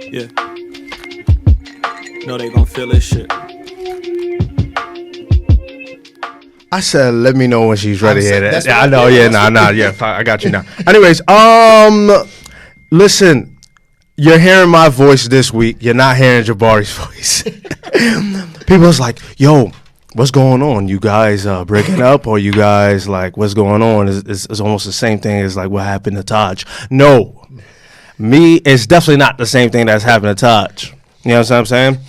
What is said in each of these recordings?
Yeah. Know they gon' feel this shit. I said, let me know when she's ready. Yeah, I know. Yeah, nah. Yeah, I got you now. Anyways, listen, you're hearing my voice this week. You're not hearing Jabari's voice. People's like, yo, what's going on? You guys breaking up, or you guys like, what's going on? It's almost the same thing as like what happened to Taj. No, it's definitely not the same thing that's happened to Taj. You know what I'm saying?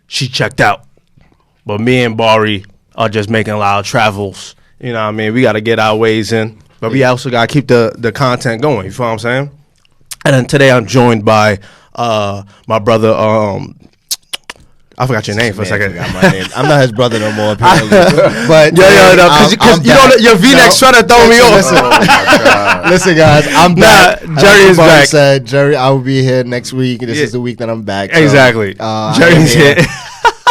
She checked out, but me and Bari are just making loud travels. You know what I mean? We got to get our ways in, but we also got to keep the content going. You feel what I'm saying? And then today I'm joined by my brother. I forgot your name for a second. I'm not his brother no more, apparently. But because you know your V-neck sweater throw me off. Listen, guys, I'm back. Jerry is back. Said, Jerry, I will be here next week. This is the week that I'm back. So, exactly. Jerry's here.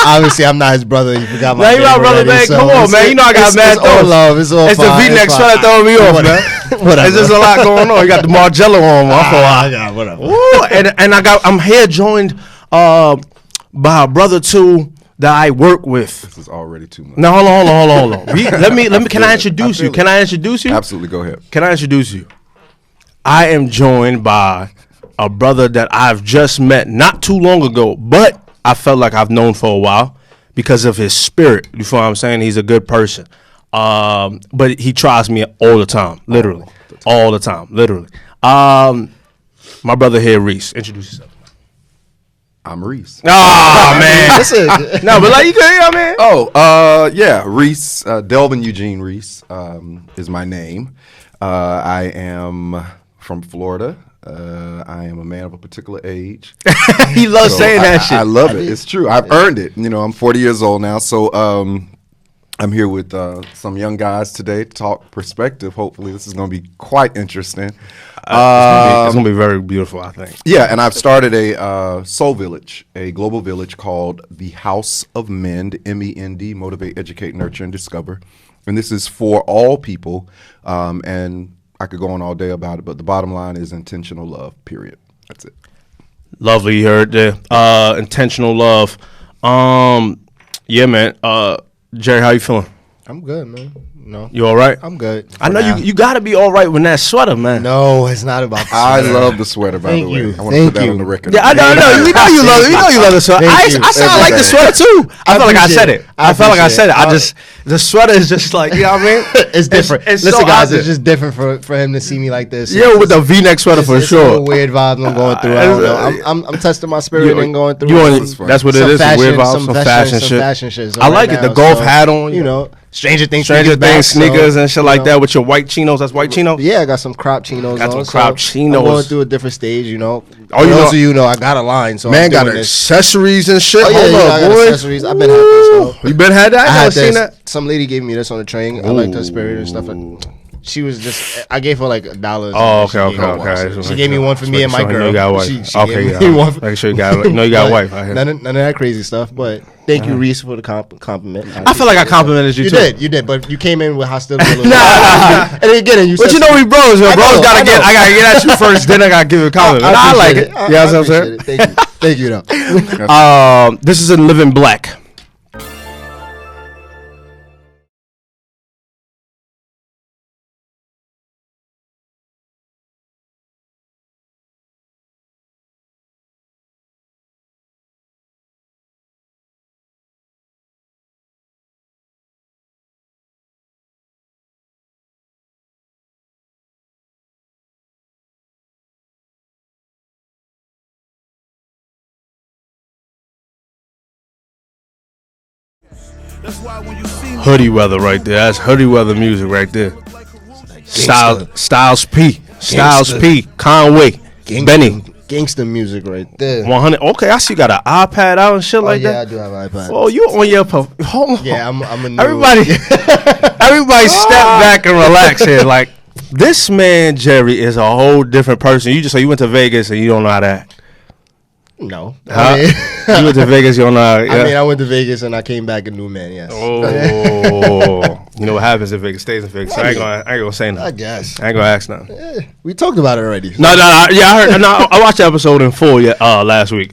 Obviously, I'm not his brother. You forgot my name. No, you my brother, man. So come on, man. You know I got mad thoughts. It's all love. It's all It's fine. the V-neck sweater throwing me off, man. Whatever. There's just a lot going on. You got the Margello on. Whatever. Ooh, and I'm here joined by a brother too that I work with. This is already too much. No, hold on. Let me. Can I introduce you? Can I introduce you? Absolutely, go ahead. Can I introduce you? I am joined by a brother that I've just met not too long ago, but I felt like I've known for a while because of his spirit. You feel what I'm saying? He's a good person. But he tries me all the time, literally. All the time, literally. My brother here, Reese. Introduce yourself. I'm Reese. Oh, man. Listen. No, but like you can hear, man. Oh, yeah, Reese, Delvin Eugene Reese is my name. I am from Florida. I am a man of a particular age. He loves saying that shit. I love it. It's true. I've earned it. You know, I'm 40 years old now, so I'm here with some young guys today to talk perspective. Hopefully, this is going to be quite interesting. It's going to be very beautiful, I think. Yeah, and I've started a soul village, a global village called the House of Mend, MEND, Motivate, Educate, Nurture, and Discover. And this is for all people, and I could go on all day about it, but the bottom line is intentional love, period. That's it. Lovely, you heard there. Intentional love. Yeah, man. Jerry, how you feeling? I'm good, man. No, You all right? I'm good. I know you got to be all right with that sweater, man. No, it's not about the I sweater. love the sweater, by Thank the way. you. I want to Thank put that you. on the record. Yeah, I know. We know you love it. You know you love the sweater. I Thank you. sound like the sweater too. I felt like I said it. I felt like I said it. appreciate The sweater is just like, you know what I mean? It's different. It's Listen, so guys, obvious. it's just different for him to see me like this. Yeah, with the V-neck sweater for It's sure. a weird vibes I'm going through. I don't know. I'm testing my spirit and going through. That's what it is. Some weird vibes, some fashion shit. I like it. The golf hat on. You know, Stranger Things sneakers and shit like that with your white chinos. That's white chino? Yeah, I got some crop chinos. Got some on, crop so chinos. I'm going through a different stage, you know. Oh, you know, of you know, I got a line, so man I'm got doing this. accessories and shit. Oh, yeah, Hold I up, got boy. accessories. I've been had this. So. You been had that? I I had never seen this. that. Some lady gave me this on the train. I liked her spirit and stuff. She was just. I gave her like $1. Oh, okay. She gave me one for me and my girl. You got a wife. She Okay, gave me one. Make sure you got. No, you got a wife. None of that crazy stuff. But thank you, Reese, for the compliment. I feel like I complimented you too. You did, but you came in with hostility. Nah. And then again, you. But you know we bros. Bros gotta get. I gotta get at you first. Then I gotta give you a compliment. I like it. Yeah, You know what I'm saying? Thank you, though. This is in Living Black. Hoodie weather right there. That's hoodie weather music right there. Styles P. Conway. Benny. Gangster music right there. 100. Okay, I see you got an iPad out and shit like yeah, that. I do have an iPad. Oh, you on your hold on. Yeah, I'm a new. Everybody step back and relax here. Like, this man, Jerry, is a whole different person. You just say you went to Vegas and you don't know how to act. No. Huh? You went to Vegas, you don't know how to, yeah. I went to Vegas and I came back a new man, yes. Oh. You know what happens if it stays in Vegas. So I ain't gonna say nothing. I guess. I ain't gonna ask nothing. We talked about it already. No, yeah, I heard. No, I watched the episode in full last week.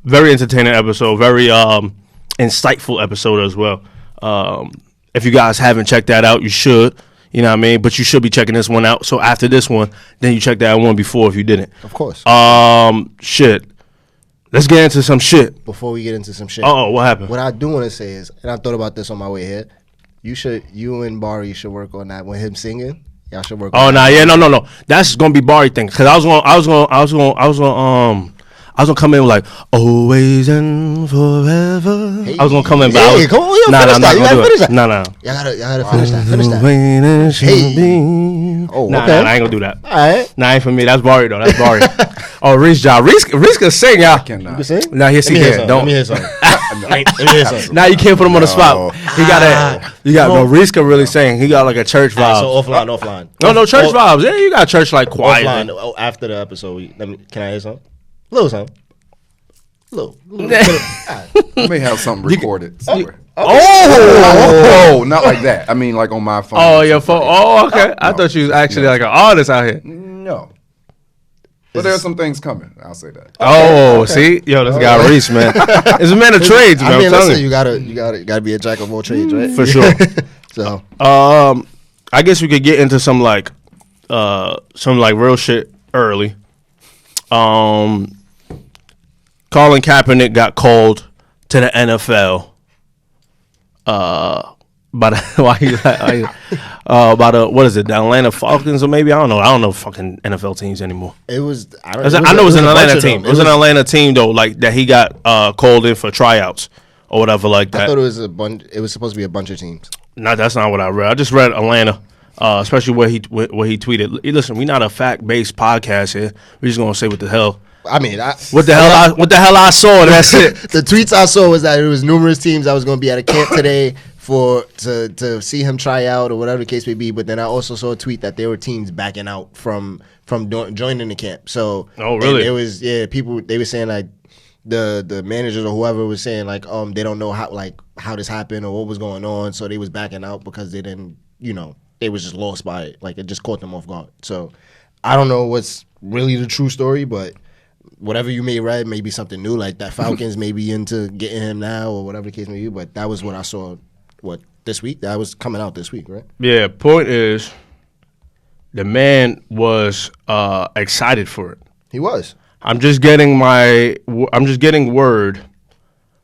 Very entertaining episode. Very insightful episode as well. If you guys haven't checked that out, you should. You know what I mean? But you should be checking this one out. So after this one, then you check that one before if you didn't. Of course. Shit. Let's get into some shit. Before we get into some shit. Oh, what happened? What I do want to say is, and I thought about this on my way here. You and Bari should work on that with him singing. Y'all should work. No. That's gonna be Bari thing. Cause I was gonna come in with like always and forever. Hey, I was gonna come in, but come on, I'm not gonna do it. No. Y'all gotta finish that. Finish that. Hey. Oh, Nah, okay. I ain't gonna do that. All right. Nah, ain't for me. That's Bari though. That's Bari. Oh, Reese job. Reese can sing, y'all. Cannot. You can sing? Nah, yes he can. Let Don't. me hear something. Let me hear something. Now you can't put him on the spot. He got Reese can really sing. He got like a church vibe. So offline. No church vibes. Yeah, you got church like quiet. Offline. After the episode, can I hear something? Little something. Little. I may have something recorded somewhere. Oh, not like that. I mean, like on my phone. Oh, your phone. Oh, okay. I thought you was actually like an artist out here. No. But there are some things coming. I'll say that. Oh, see, yo, this guy Reese, man. It's a man of trades, man. I mean, I'm telling listen, you. you gotta be a jack of all trades, right? For sure. So, I guess we could get into some real shit early. Colin Kaepernick got called to the NFL. What is it? The Atlanta Falcons or maybe I don't know fucking NFL teams anymore. it was. I know it was an Atlanta team. It was an Atlanta team though, like that he got called in for tryouts or whatever like that. I thought it was a bunch. It was supposed to be a bunch of teams. No, that's not what I read. I just read Atlanta, especially where he tweeted. Listen, we're not a fact based podcast here. We're just gonna say what the hell. I mean, What the hell I saw. That's it. The tweets I saw was that there was numerous teams that was going to be at a camp today to see him try out or whatever the case may be. But then I also saw a tweet that there were teams backing out from joining the camp. So oh really? It was people. They were saying like the managers or whoever was saying like they don't know how this happened or what was going on. So they was backing out because they didn't they was just lost by it. Like it just caught them off guard. So I don't know what's really the true story, but whatever you may read may be something new, like that Falcons may be into getting him now or whatever the case may be. But that was what I saw. This week? That was coming out this week, right? Yeah. Point is, the man was excited for it. He was. I'm just getting word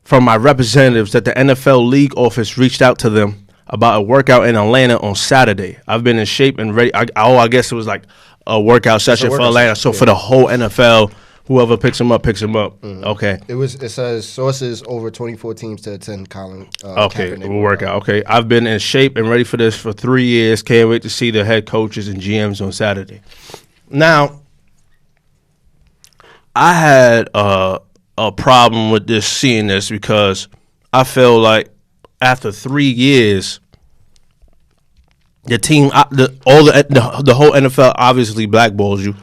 from my representatives that the NFL league office reached out to them about a workout in Atlanta on Saturday. I've been in shape and ready. I guess it was like a workout session for Atlanta. So for the whole NFL, whoever picks him up, picks him up. Mm-hmm. Okay. It says sources over 24 teams to attend Colin. Okay, Kaepernick we'll work out. Okay, I've been in shape and ready for this for 3 years. Can't wait to see the head coaches and GMs on Saturday. Now, I had a problem with seeing this because I feel like after 3 years, the team, the whole NFL obviously blackballs you,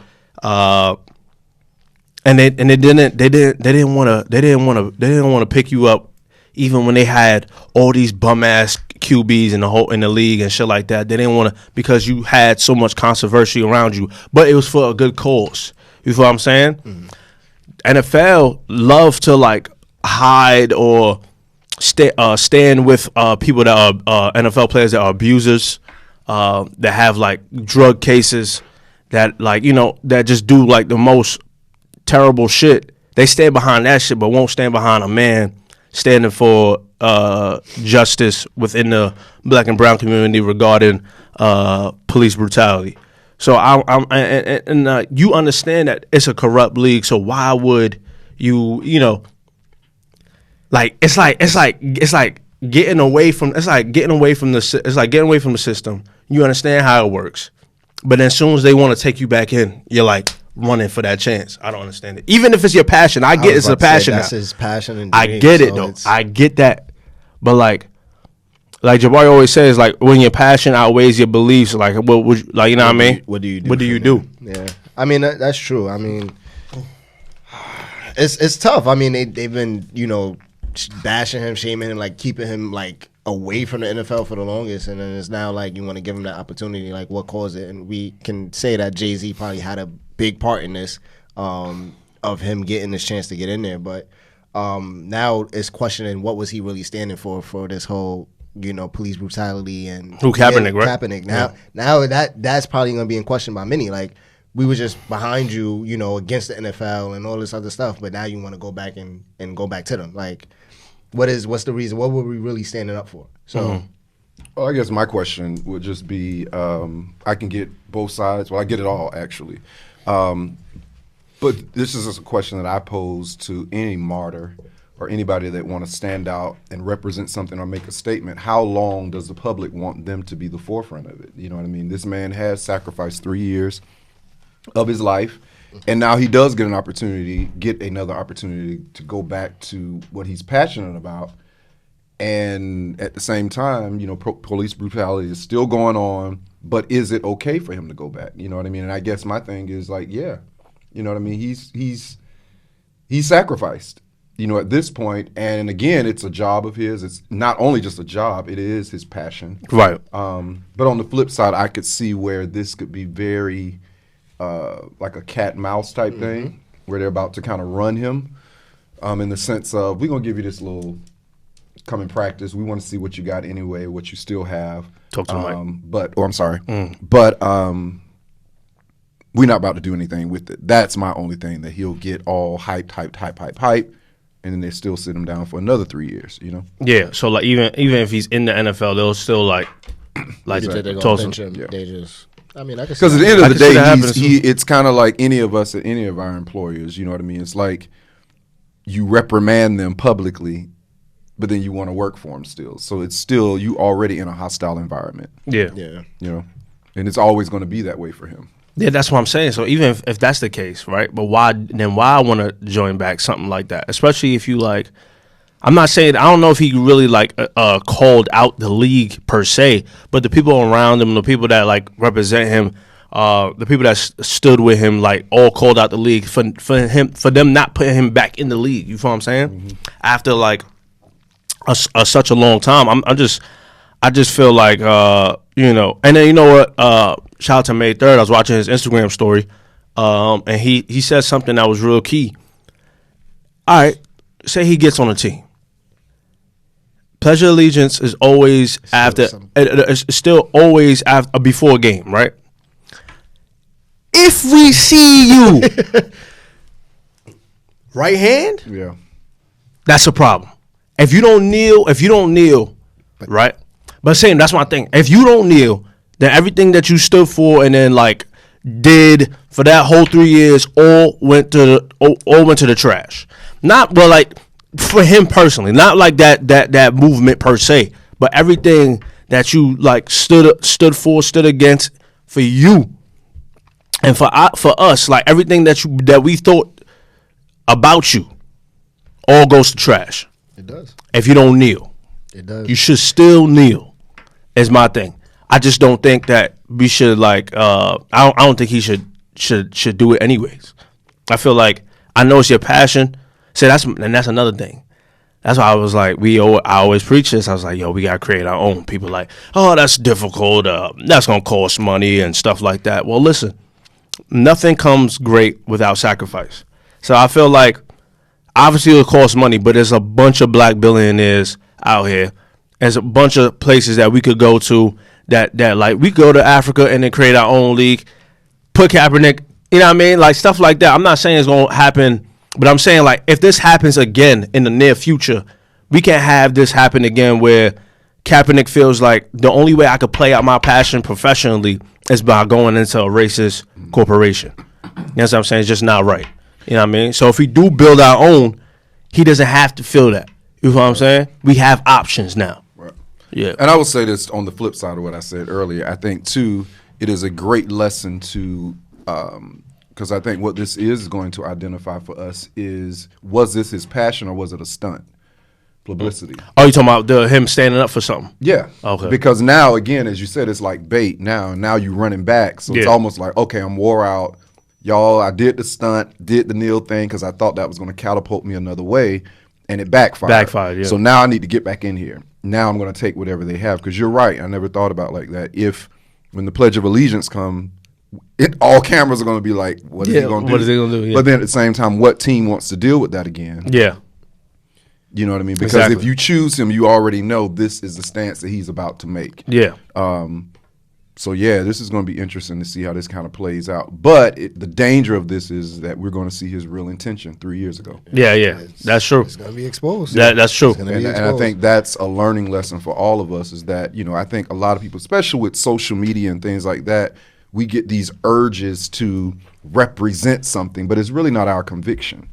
and they didn't want to pick you up even when they had all these bum ass QBs in the league and shit like that. They didn't want to because you had so much controversy around you, but it was for a good cause. You feel what I'm saying? Mm-hmm. NFL love to like hide or stand with people that are NFL players that are abusers, that have like drug cases, that like that just do like the most terrible shit. They stand behind that shit, but won't stand behind a man standing for justice within the black and brown community regarding police brutality. So you understand that it's a corrupt league. So why would you like it's like getting away from the system. You understand how it works, but then as soon as they want to take you back in, you're like running for that chance. I don't understand it. Even if it's your passion, I get it's a passion. That's his passion. And I get it though. I get that, but like Jabari always says, like when your passion outweighs your beliefs, like what would you, like what I mean? What do you do? What do you do? Yeah, I mean that's true. I mean, it's tough. I mean they've been bashing him, shaming him, like keeping him like away from the NFL for the longest, and then it's now like you want to give him that opportunity. Like, what caused it? And we can say that Jay-Z probably had a big part in this, of him getting this chance to get in there. But now it's questioning what was he really standing for this whole, police brutality and Kaepernick, right? Kaepernick. Now that's probably going to be in question by many. Like, we were just behind you, against the NFL and all this other stuff, but now you want to go back and go back to them. Like, what's the reason? What were we really standing up for? So, Well, I guess my question would just be, I can get both sides. Well, I get it all, actually. But this is just a question that I pose to any martyr or anybody that want to stand out and represent something or make a statement. How long does the public want them to be the forefront of it? You know what I mean? This man has sacrificed 3 years of his life, and now he does get another opportunity to go back to what he's passionate about. And at the same time, police brutality is still going on, but is it okay for him to go back? You know what I mean? And I guess my thing is like, yeah, you know what I mean? He's sacrificed, at this point. And again, it's a job of his. It's not only just a job, it is his passion. Right. But on the flip side, I could see where this could be very like a cat and mouse type thing, where they're about to kind of run him, in the sense of, we're going to give you this little come and practice. We want to see what you got anyway, what you still have. Talk to Mike. I'm sorry. But we're not about to do anything with it. That's my only thing, that he'll get all hype, and then they still sit him down for another 3 years, Yeah, so like even if he's in the NFL, they'll still like they're toss gonna him. bench him. Yeah. They just, I mean, I can Because see at the that. end of the I can see that happening day, it's kind of like any of us at any of our employers, you know what I mean? It's like you reprimand them publicly, but then you want to work for them still. So it's still, you already in a hostile environment. Yeah. And it's always going to be that way for him. Yeah, that's what I'm saying. So even if that's the case, right? But why I want to join back something like that? Especially if you like, I'm not saying, I don't know if he really like called out the league per se, but the people around him, the people that like represent him, the people that stood with him, like all called out the league for them not putting him back in the league. You feel what I'm saying? After like such a long time, I just feel like and then you know what? Shout out to May 3rd. I was watching his Instagram story, and he said something that was real key. All right, say he gets on a team. Pledge of allegiance is always after. It's still always after before a game, right? If we see you right hand, Yeah. that's a problem. If you don't kneel, right? But same, that's my thing. If you don't kneel, then everything that you stood for and then like did for that whole 3 years all went to the trash. Not well, like for him personally, not like that movement per se, but everything that you like stood for, stood against for you, and for us, like everything that we thought about you, all goes to trash. It does. If you don't kneel, It does. you should still kneel. Is my thing. I just don't think that we should like. I don't think he should do it anyways. I feel like I know it's your passion. So that's another thing. That's why I was like, I always preach this. I was like, yo, we gotta create our own. People like, oh, that's difficult. That's gonna cost money and stuff like that. Well, listen, nothing comes great without sacrifice. So I feel like obviously it'll cost money, but there's a bunch of black billionaires out here. There's a bunch of places that we could go to that like we go to Africa and then create our own league, put Kaepernick, you know what I mean? Like stuff like that. I'm not saying it's going to happen, but I'm saying like if this happens again in the near future, we can't have this happen again where Kaepernick feels like the only way I could play out my passion professionally is by going into a racist corporation. You know what I'm saying? It's just not right. You know what I mean? So if we do build our own, he doesn't have to feel that. You know what I'm saying? We have options now. Yeah. And I will say this on the flip side of what I said earlier. I think, too, it is a great lesson to because I think what this is going to identify for us is, was this his passion or was it a stunt? Publicity. Oh, you talking about him standing up for something? Yeah. Okay. Because now, again, as you said, it's like bait. Now you running back. So it's almost like, okay, I'm wore out. Y'all, I did the stunt, did the kneel thing because I thought that was going to catapult me another way. and it backfired. Backfired, yeah. So now I need to get back in here. Now I'm going to take whatever they have, because you're right. I never thought about it like that. If when the Pledge of Allegiance come, all cameras are going to be like, what is he going to do? What is he going to do? Yeah. But then at the same time, what team wants to deal with that again? Yeah. You know what I mean? Because Exactly. if you choose him, you already know this is the stance that he's about to make. Yeah. So, yeah, this is going to be interesting to see how this kind of plays out. But the danger of this is that we're going to see his real intention 3 years ago. Yeah. That's true. It's gonna be exposed. That's true. It's gonna be And I exposed. think that's a learning lesson for all of us, is that, I think a lot of people, especially with social media and things like that, we get these urges to represent something, but it's really not our conviction.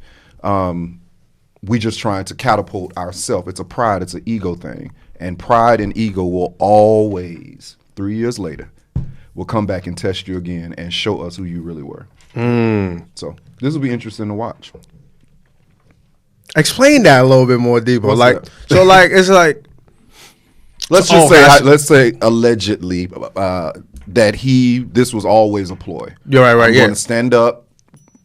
We just trying to catapult ourselves. It's a pride, it's an ego thing. And pride and ego will always, 3 years later, will come back and test you again and show us who you really were. So this will be interesting to watch. Explain that a little bit more deeper. What's like, that? so like, it's like, Let's So- just oh, say, that's- let's say allegedly that this was always a ploy. You're right, I'm yeah. going to stand up,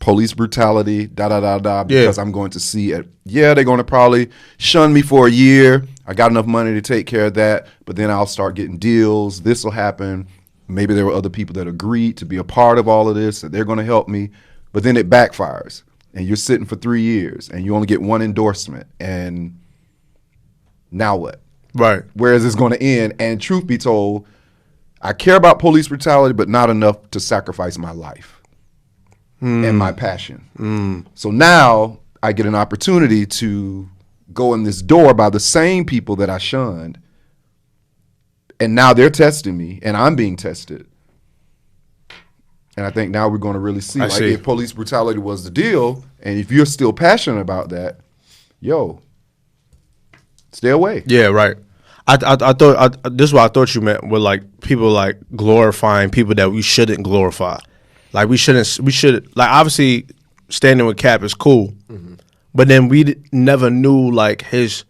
police brutality, because I'm going to see it. Yeah, they're going to probably shun me for a year. I got enough money to take care of that, but then I'll start getting deals. This will happen. Maybe there were other people that agreed to be a part of all of this, that they're going to help me, but then it backfires, and you're sitting for 3 years, and you only get one endorsement, and now what? right. Where is this going to end? And truth be told, I care about police brutality, but not enough to sacrifice my life and my passion. So now I get an opportunity to go in this door by the same people that I shunned, and now they're testing me, and I'm being tested. And I think now we're going to really see, see. if police brutality was the deal, and if you're still passionate about that, stay away. Yeah, right. I thought this is what I thought you meant with like people like glorifying people that we shouldn't glorify. Like we should like, obviously standing with Cap is cool, but then we never knew like his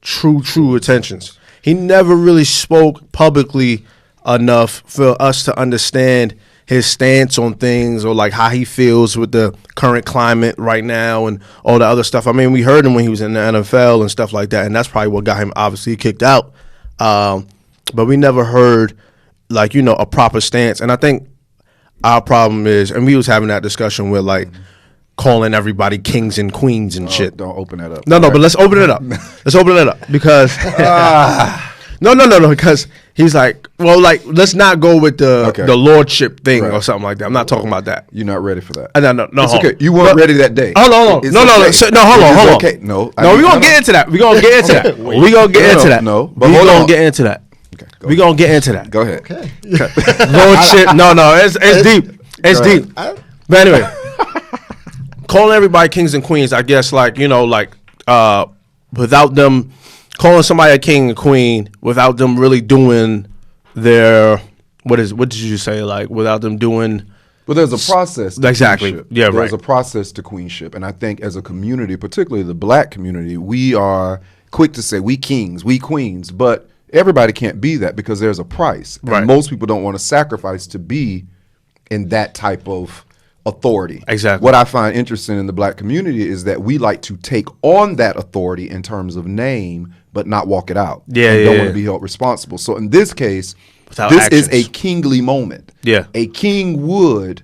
true intentions. He never really spoke publicly enough for us to understand his stance on things, or like how he feels with the current climate right now and all the other stuff. I mean, we heard him when he was in the NFL and stuff like that, and that's probably what got him obviously kicked out. But we never heard like, a proper stance. And I think our problem is, and we was having that discussion with like calling everybody kings and queens and shit. Don't open that up. No, but let's open it up. Let's open it up because no, because he's like, well, like, let's not go with the lordship thing or something like that. I'm not talking about that. You're not ready for that. No, It's hold okay. on. You weren't ready that day. Hold on. It's No, okay. hold on. Okay. No, We're going to get into that. We're going to get into that. We're going to get into that. No, but we're hold going on. to get into that. Okay, We're going to get into that. Go ahead. Okay. Lordship. No, it's deep. It's deep. But anyway, calling everybody kings and queens, I guess, like, without them calling somebody a king and queen, without them really doing their, what did you say? Like, without them doing. Well, there's a process to Exactly. queenship. Yeah, There's right. a process to queenship. And I think as a community, particularly the black community, we are quick to say we kings, we queens, but everybody can't be that because there's a price. And Right. most people don't want to sacrifice to be in that type of authority. Exactly. What I find interesting in the black community is that we like to take on that authority in terms of name, but not walk it out. Yeah, and don't yeah, want yeah. to be held responsible. So in this case, Without this actions. is a kingly moment. Yeah. A king would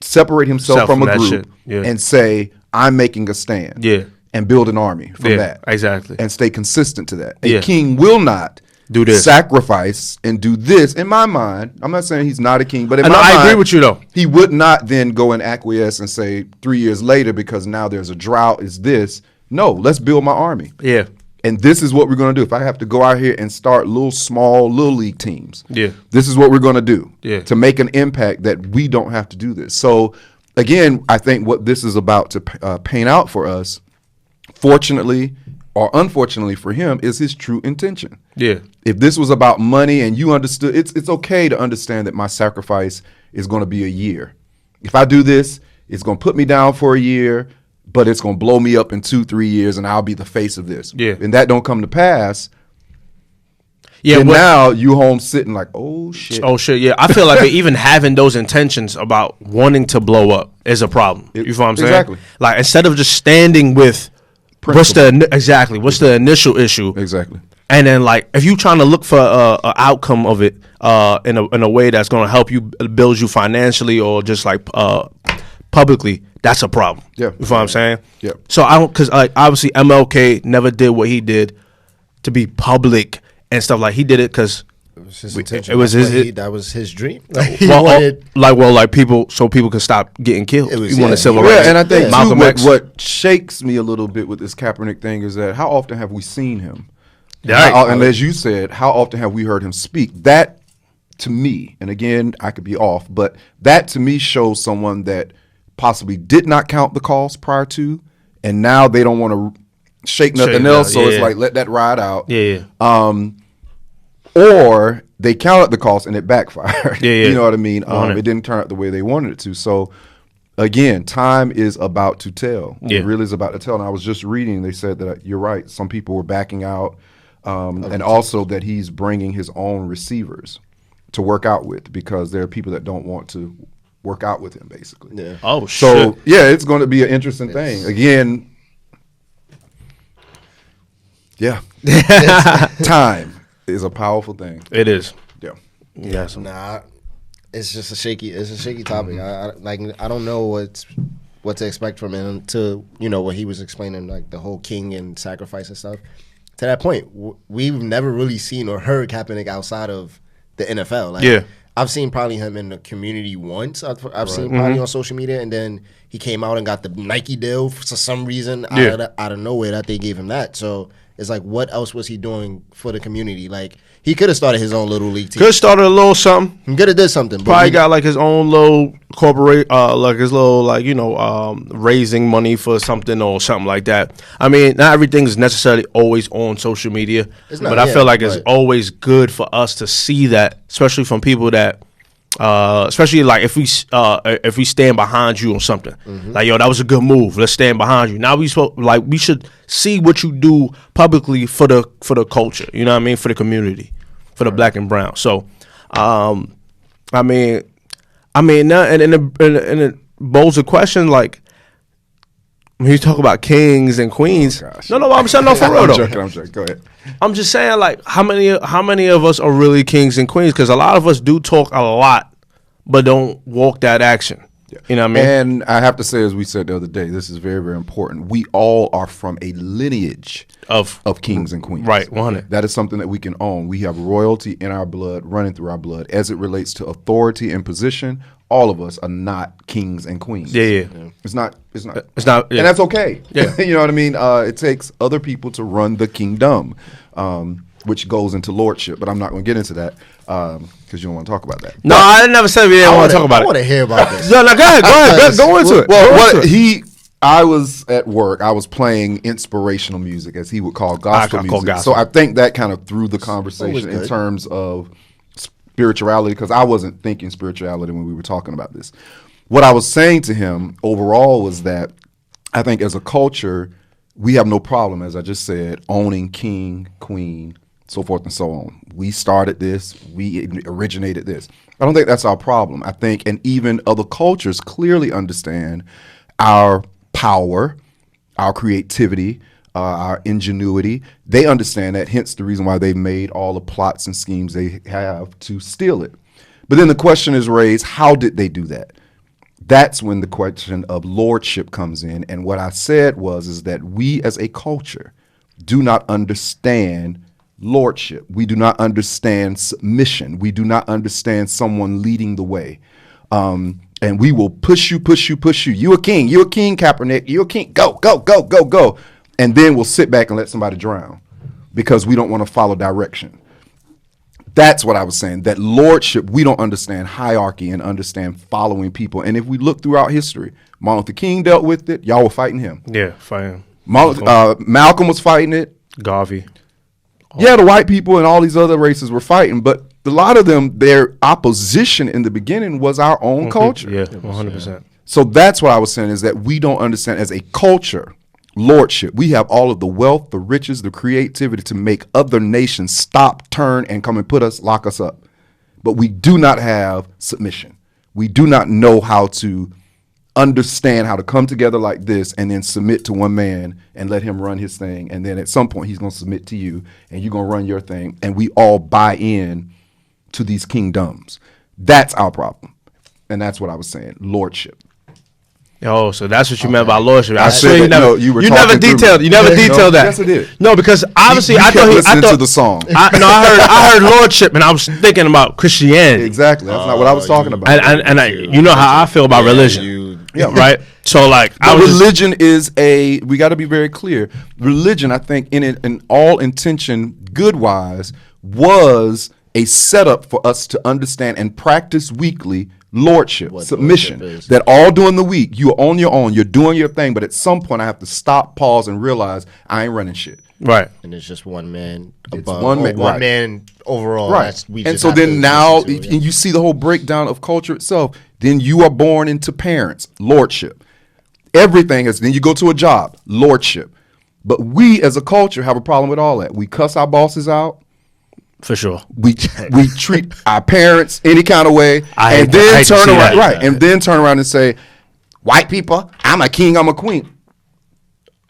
separate himself Self from a that group shit. Yeah. and say, I'm making a stand. Yeah. And build an army from Yeah, that. exactly. And stay consistent to that. A Yeah. king will not Do this. sacrifice and do this. In my mind, I'm not saying he's not a king, but in I my know, mind, I agree with you, though. he would not then go and acquiesce and say 3 years later, because now there's a drought, is this. No, let's build my army. Yeah. And this is what we're going to do. If I have to go out here and start small little league teams, Yeah. this is what we're going to do Yeah. to make an impact that we don't have to do this. So, again, I think what this is about to paint out for us, fortunately or unfortunately for him, is his true intention. Yeah. If this was about money and you understood, it's okay to understand that my sacrifice is going to be a year. If I do this, it's going to put me down for a year, but it's going to blow me up in 2-3 years and I'll be the face of this. Yeah. And that don't come to pass. Yeah. And what- now you home sitting like, oh shit. Oh shit! Yeah, I feel like even having those intentions about wanting to blow up is a problem. You feel what I'm saying? Exactly. Like, instead of just standing with what's the initial issue? Exactly. And then, like, if you're trying to look for a outcome of it in a way that's going to help you build you financially or just like publicly, that's a problem. Yeah. You know what I'm saying? Yeah. So I don't, because like obviously MLK never did what he did to be public and stuff. Like he did it because It was his intention. it was That was his dream. Like, he well, wanted, people could stop getting killed. It was- He wanted yeah. civil Yeah, rights. and I think too, Malcolm X. what shakes me a little bit with this Kaepernick thing is that how often have we seen him? Right. And as you said, how often have we heard him speak? That, to me, and again, I could be off, but that to me shows someone that possibly did not count the cost prior to, and now they don't want to shake nothing else, so it's like, let that ride out. Yeah. Or they counted the cost and it backfired. Yeah. You know what I mean? it. It didn't turn out the way they wanted it to. So, again, time is about to tell. Yeah. It really is about to tell. And I was just reading, they said that you're right. Some people were backing out, and also that he's bringing his own receivers to work out with because there are people that don't want to work out with him, basically. Yeah. Oh, So, shit. yeah, it's going to be an interesting thing. Again, yeah. Time is a powerful thing. It is. Yeah. Yes. Nah, it's just a shaky. It's a shaky topic. I don't know what to expect from him. To what he was explaining, like the whole king and sacrifice and stuff. To that point, we've never really seen or heard Kaepernick outside of the NFL. Like, Yeah. I've seen probably him in the community once. I've seen probably on social media, and then he came out and got the Nike deal for some reason out of nowhere that they gave him that. So it's like, what else was he doing for the community? Like, he could have started his own little league team. Could have started a little something. He could have did something. But Probably got like his own little corporate, like his little raising money for something or something like that. I mean, not everything is necessarily always on social media, It's not, but I yeah, feel like it's but- always good for us to see that, especially from people that, especially like if we stand behind you on something, like yo, that was a good move. Let's stand behind you. Now we should see what you do publicly for the culture. You know what I mean? For the community, for the black and brown. So, I mean, now and it bolds a question like when you talk about kings and queens. gosh. No, I'm saying no for real though. I'm joking. Go ahead. I'm just saying, like, how many of us are really kings and queens? Because a lot of us do talk a lot, but don't walk that action. Yeah. You know what I mean? And I have to say, as we said the other day, this is very, very important. We all are from a lineage Of kings and queens. Right, 100. That is something that we can own. We have royalty in our blood, running through our blood. As it relates to authority and position, all of us are not kings and queens. Yeah. It's not. It's not, yeah. And that's okay. Yeah. You know what I mean? It takes other people to run the kingdom, which goes into lordship. But I'm not going to get into that because you don't want to talk about that. No, I never said we didn't want to talk about I want it. to hear about this. No, go ahead. Go into it. Well, Go into what it. I was at work. I was playing inspirational music, as he would call gospel I call music. gospel. So I think that kind of threw the conversation in good. terms of spirituality, because I wasn't thinking spirituality when we were talking about this. What I was saying to him overall was that I think as a culture, we have no problem, as I just said, owning king, queen, so forth and so on. We started this. We originated this. I don't think that's our problem. I think, and even other cultures clearly understand our power, our creativity, our ingenuity. They understand that, hence the reason why they've made all the plots and schemes they have to steal it. But then the question is raised, how did they do that? That's when the question of lordship comes in. And what I said is that we as a culture do not understand lordship. We do not understand submission. We do not understand someone leading the way. And we will push you. You a king, Kaepernick. You a king. Go. And then we'll sit back and let somebody drown because we don't want to follow direction. That's what I was saying, that lordship, we don't understand hierarchy and understand following people. And if we look throughout history, Martin Luther King dealt with it. Y'all were fighting him. Yeah, fine. Malcolm was fighting it. Garvey. Yeah, the white people and all these other races were fighting. But a lot of them, their opposition in the beginning was our own culture. Yeah, 100%. So that's what I was saying, is that we don't understand as a culture lordship. We have all of the wealth, the riches, the creativity to make other nations stop, turn, and come and lock us up. But we do not have submission. We do not know how to understand how to come together like this and then submit to one man and let him run his thing. And then at some point he's going to submit to you and you're going to run your thing. And we all buy in to these kingdoms. That's our problem. And that's what I was saying. Lordship. Oh, so that's what you meant by lordship. I said swear you that, never, no, you were you never talking through detailed. me. You never Yeah, detailed no, that. yes, I did. No, because obviously You I kept thought listening I thought to the song. I heard lordship, and I was thinking about Christianity. Exactly. That's not what I was talking about. And you know how I feel about religion, right? So like, religion is we got to be very clear. Religion, I think, in all intention, good wise, was a setup for us to understand and practice weekly lordship, submission. Lordship that all during the week, you're on your own, you're doing your thing, but at some point I have to stop, pause, and realize I ain't running shit. Right. And it's just one man It's above, one man, one right. man overall. Right. We And just so have then to now, listen to, and you see the whole breakdown of culture itself. Then you are born into parents, lordship. Everything is, then you go to a job, lordship. But we as a culture have a problem with all that. We cuss our bosses out. For sure. We treat our parents any kind of way, I and hate then to turn see around, that. right? And then turn around and say, "White people, I'm a king, I'm a queen."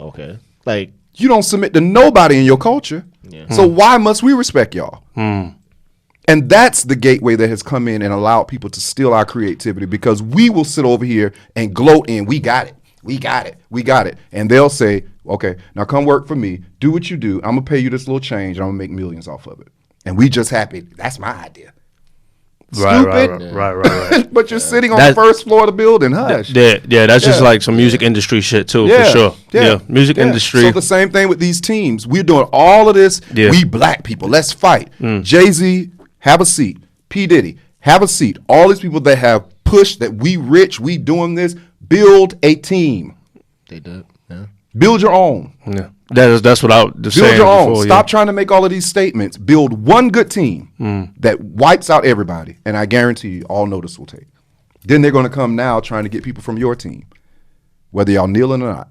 Okay. Like, You don't submit to nobody in your culture, so why must we respect y'all? And that's the gateway that has come in and allowed people to steal our creativity, because we will sit over here and gloat in, "We got it, we got it, we got it," and they'll say, "Okay, now come work for me. Do what you do. I'm gonna pay you this little change, and I'm gonna make millions off of it." And we just happy. That's my idea. Stupid. Right. But you're sitting on the first floor of the building. Hush. Yeah, that's just like some music industry shit too, for sure. Yeah, music industry. So the same thing with these teams. We're doing all of this. Yeah. We black people, let's fight. Jay-Z, have a seat. P. Diddy, have a seat. All these people that have pushed that we rich, we doing this. Build a team. they did. Yeah. Build your own. Yeah, that's what I was Build saying your own. before, Stop trying to make all of these statements. Build one good team that wipes out everybody, and I guarantee you, all notice will take. Then they're going to come now trying to get people from your team, whether y'all kneeling or not.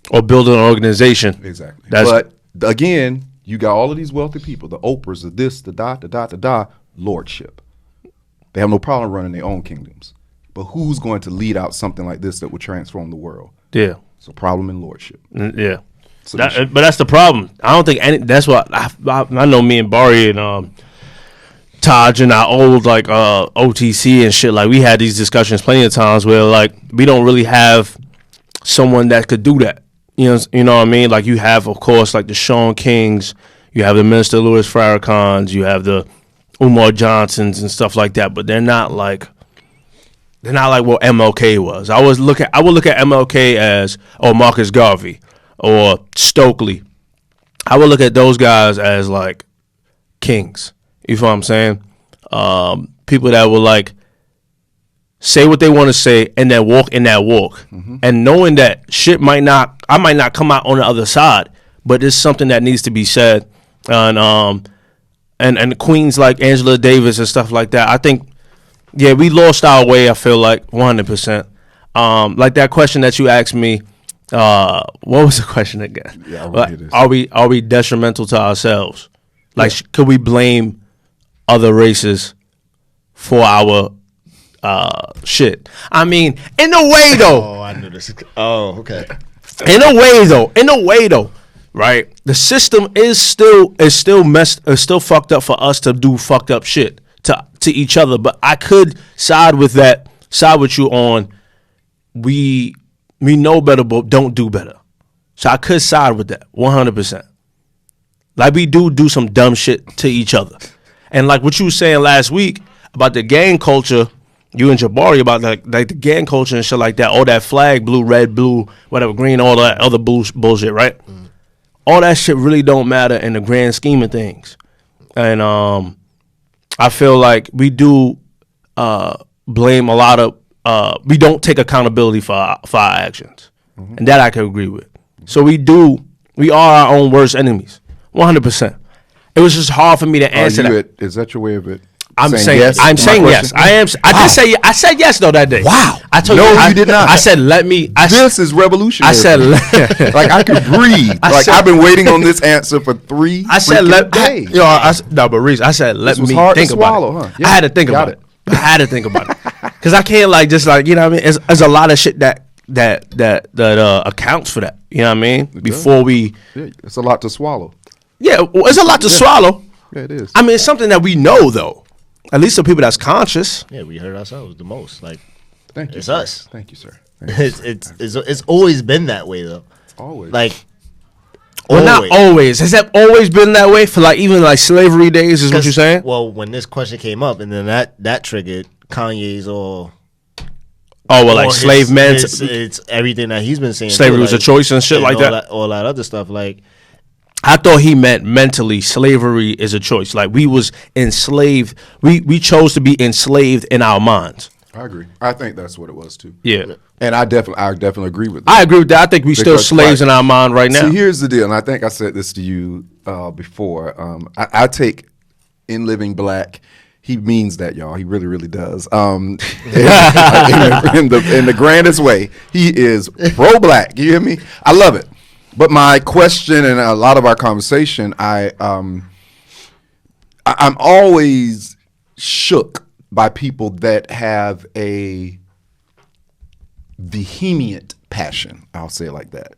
or build an organization. Exactly. That's, But again, you got all of these wealthy people, the Oprahs, the this, the dot, the dot, the dot, lordship. They have no problem running their own kingdoms. But who's going to lead out something like this that will transform the world? yeah, It's a problem in lordship. yeah. Submission. But that's the problem. I don't think that's what I know. Me and Barry and Taj and our old like OTC and shit. Like we had these discussions plenty of times where like we don't really have someone that could do that. You know what I mean? Like you have, of course, like the Sean Kings, you have the Minister Louis Farrakhan's, you have the Umar Johnsons and stuff like that. But they're not like what MLK was. I would look at MLK as Marcus Garvey or Stokely. I would look at those guys as like kings. You feel what I'm saying? People that will like say what they want to say and then walk in that walk, and knowing that I might not come out on the other side, but it's something that needs to be said. And queens like Angela Davis and stuff like that. I think, yeah, we lost our way. I feel like 100%. Like that question that you asked me. What was the question again? Yeah, I wanna hear this. Are we detrimental to ourselves? Like, could we blame other races for our shit? I mean, in a way though. Oh, I knew this. Oh, okay. In a way though, right? The system is still fucked up for us to do fucked up shit to each other. But I could side with you on we know better, but don't do better. So I could side with that 100%. Like we do some dumb shit to each other, and like what you were saying last week about the gang culture. You and Jabari about like the gang culture and shit like that. All that flag, blue, red, blue, whatever, green, all that other bullshit, right? All that shit really don't matter in the grand scheme of things. And I feel like we do blame a lot of we don't take accountability for our actions, and that I can agree with. So we are our own worst enemies, 100%. It was just hard for me to answer that. Is that your way of it? I'm saying yes. to my Yes. question? I am. I said yes though that day. Wow. I told No, you. you did not. I said let me. This is revolutionary. I said like I could breathe. I've been waiting on this answer for 3 I said freaking days. but Reese, I said let This was me hard to think about swallow, it. huh? Yeah, I had to think got about it. I had to think about it because I can't like just like you know what I mean. It's a lot of shit that accounts for that. You know what I mean? Before we, it's a lot to swallow. Yeah, well, it's a lot to swallow. Yeah, it is. I mean, it's something that we know though. At least the people that's conscious. Yeah, we hurt ourselves the most. Like, Thank you. it's sir. us. Thank you, sir. It's always been that way though. Always. Like, Well, not always. Has that always been that way for like even like slavery days? Is what you're saying? Well, when this question came up, and then that triggered Kanye's or like slave men. It's everything that he's been saying. Slavery too, was a choice and shit like that. All that other stuff. Like, I thought he meant mentally slavery is a choice. Like we was enslaved. We chose to be enslaved in our minds. I agree. I think that's what it was too. Yeah. And I definitely agree with that. I agree with that. I think we still slaves in our mind right now. See, here's the deal, and I think I said this to you before. I take In Living Black. He means that, y'all. He really, really does. In the grandest way, he is pro-black. You hear me? I love it. But my question and a lot of our conversation, I'm always shook by people that have a vehement passion. I'll say it like that.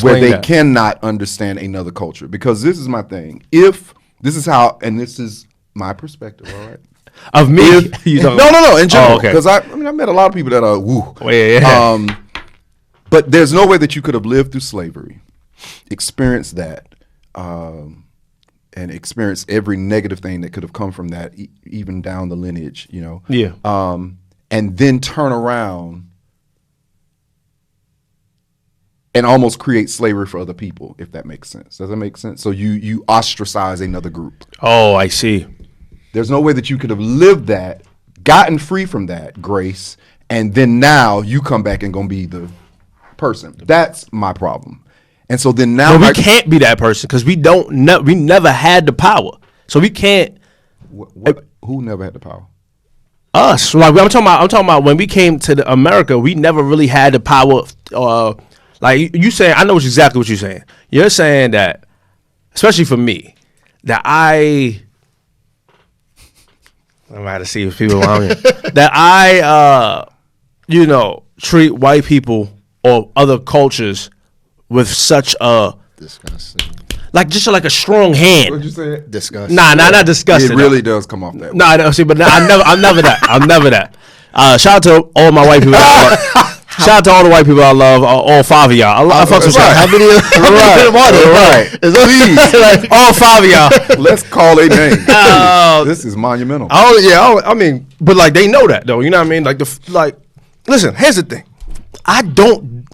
Where they cannot understand another culture. Because this is my thing. If this is how, and this is my perspective, all right? Of me? No, in general. Oh, okay. Because I met a lot of people that are woo. Oh, yeah. But there's no way that you could have lived through slavery, experienced that, and experienced every negative thing that could have come from that, even down the lineage, you know. Yeah. And then turn around and almost create slavery for other people, if that makes sense. Does that make sense? So you ostracize another group. Oh, I see. There's no way that you could have lived that, gotten free from that grace, and then now you come back and gonna be the person. That's my problem. And so then now we can't be that person because we never had the power. So we can't. Who never had the power? Us. Like I'm talking about when we came to America, we never really had the power. Like you saying, I know exactly what you're saying. You're saying that, especially for me, that I'm about to see if people around here that I treat white people or other cultures with such a disgusting. Like just like a strong hand. What'd you say? Disgusting. Nah, not disgusting. It really does come off that way. No, I don't see, but I'm never that. I'm never that. Shout out to all my white people. Shout out to all the white people I love. All five of y'all. I fuck some shit. How many of them are there? Right. Please. Like, all five of y'all. Let's call a name. This is monumental. Oh yeah. I mean, but like they know that though. You know what I mean? Like, listen. Here's the thing. I don't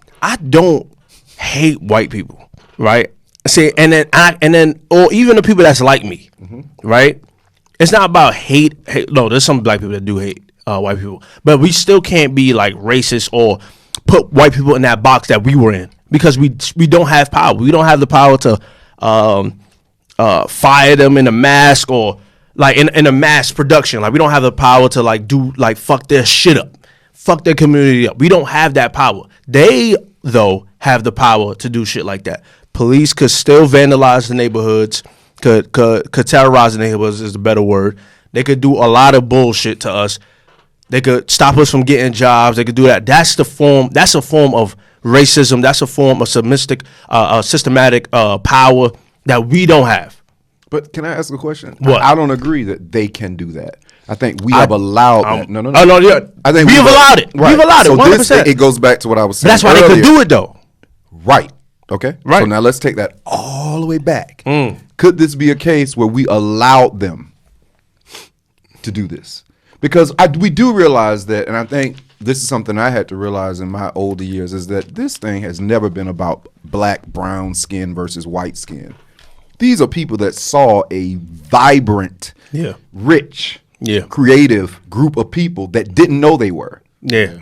hate white people, right? See, and then, or even the people that's like me, right? It's not about hate. No, there's some black people that do hate white people, but we still can't be like racist or put white people in that box that we were in because we don't have power. We don't have the power to fire them in a mask or like in a mass production. Like we don't have the power to like do like fuck their shit up, fuck their community up. We don't have that power. They though have the power to do shit like that. Police could still vandalize the neighborhoods, could terrorize the neighborhoods is the better word. They could do a lot of bullshit to us. They could stop us from getting jobs. They could do that. That's a form of racism. That's a form of systematic power that we don't have. But can I ask a question? What? I don't agree that they can do that. I think we have allowed that. No. Oh, no, yeah. I think we've allowed it. Right. We've allowed it, 100%. It goes back to what I was saying. But that's why earlier. they could do it, though. Right. Okay. Right. So now let's take that all the way back. Could this be a case where we allowed them to do this? Because we do realize that, and I think this is something I had to realize in my older years, is that this thing has never been about black, brown skin versus white skin. These are people that saw a vibrant, rich, creative group of people that didn't know they were. Yeah.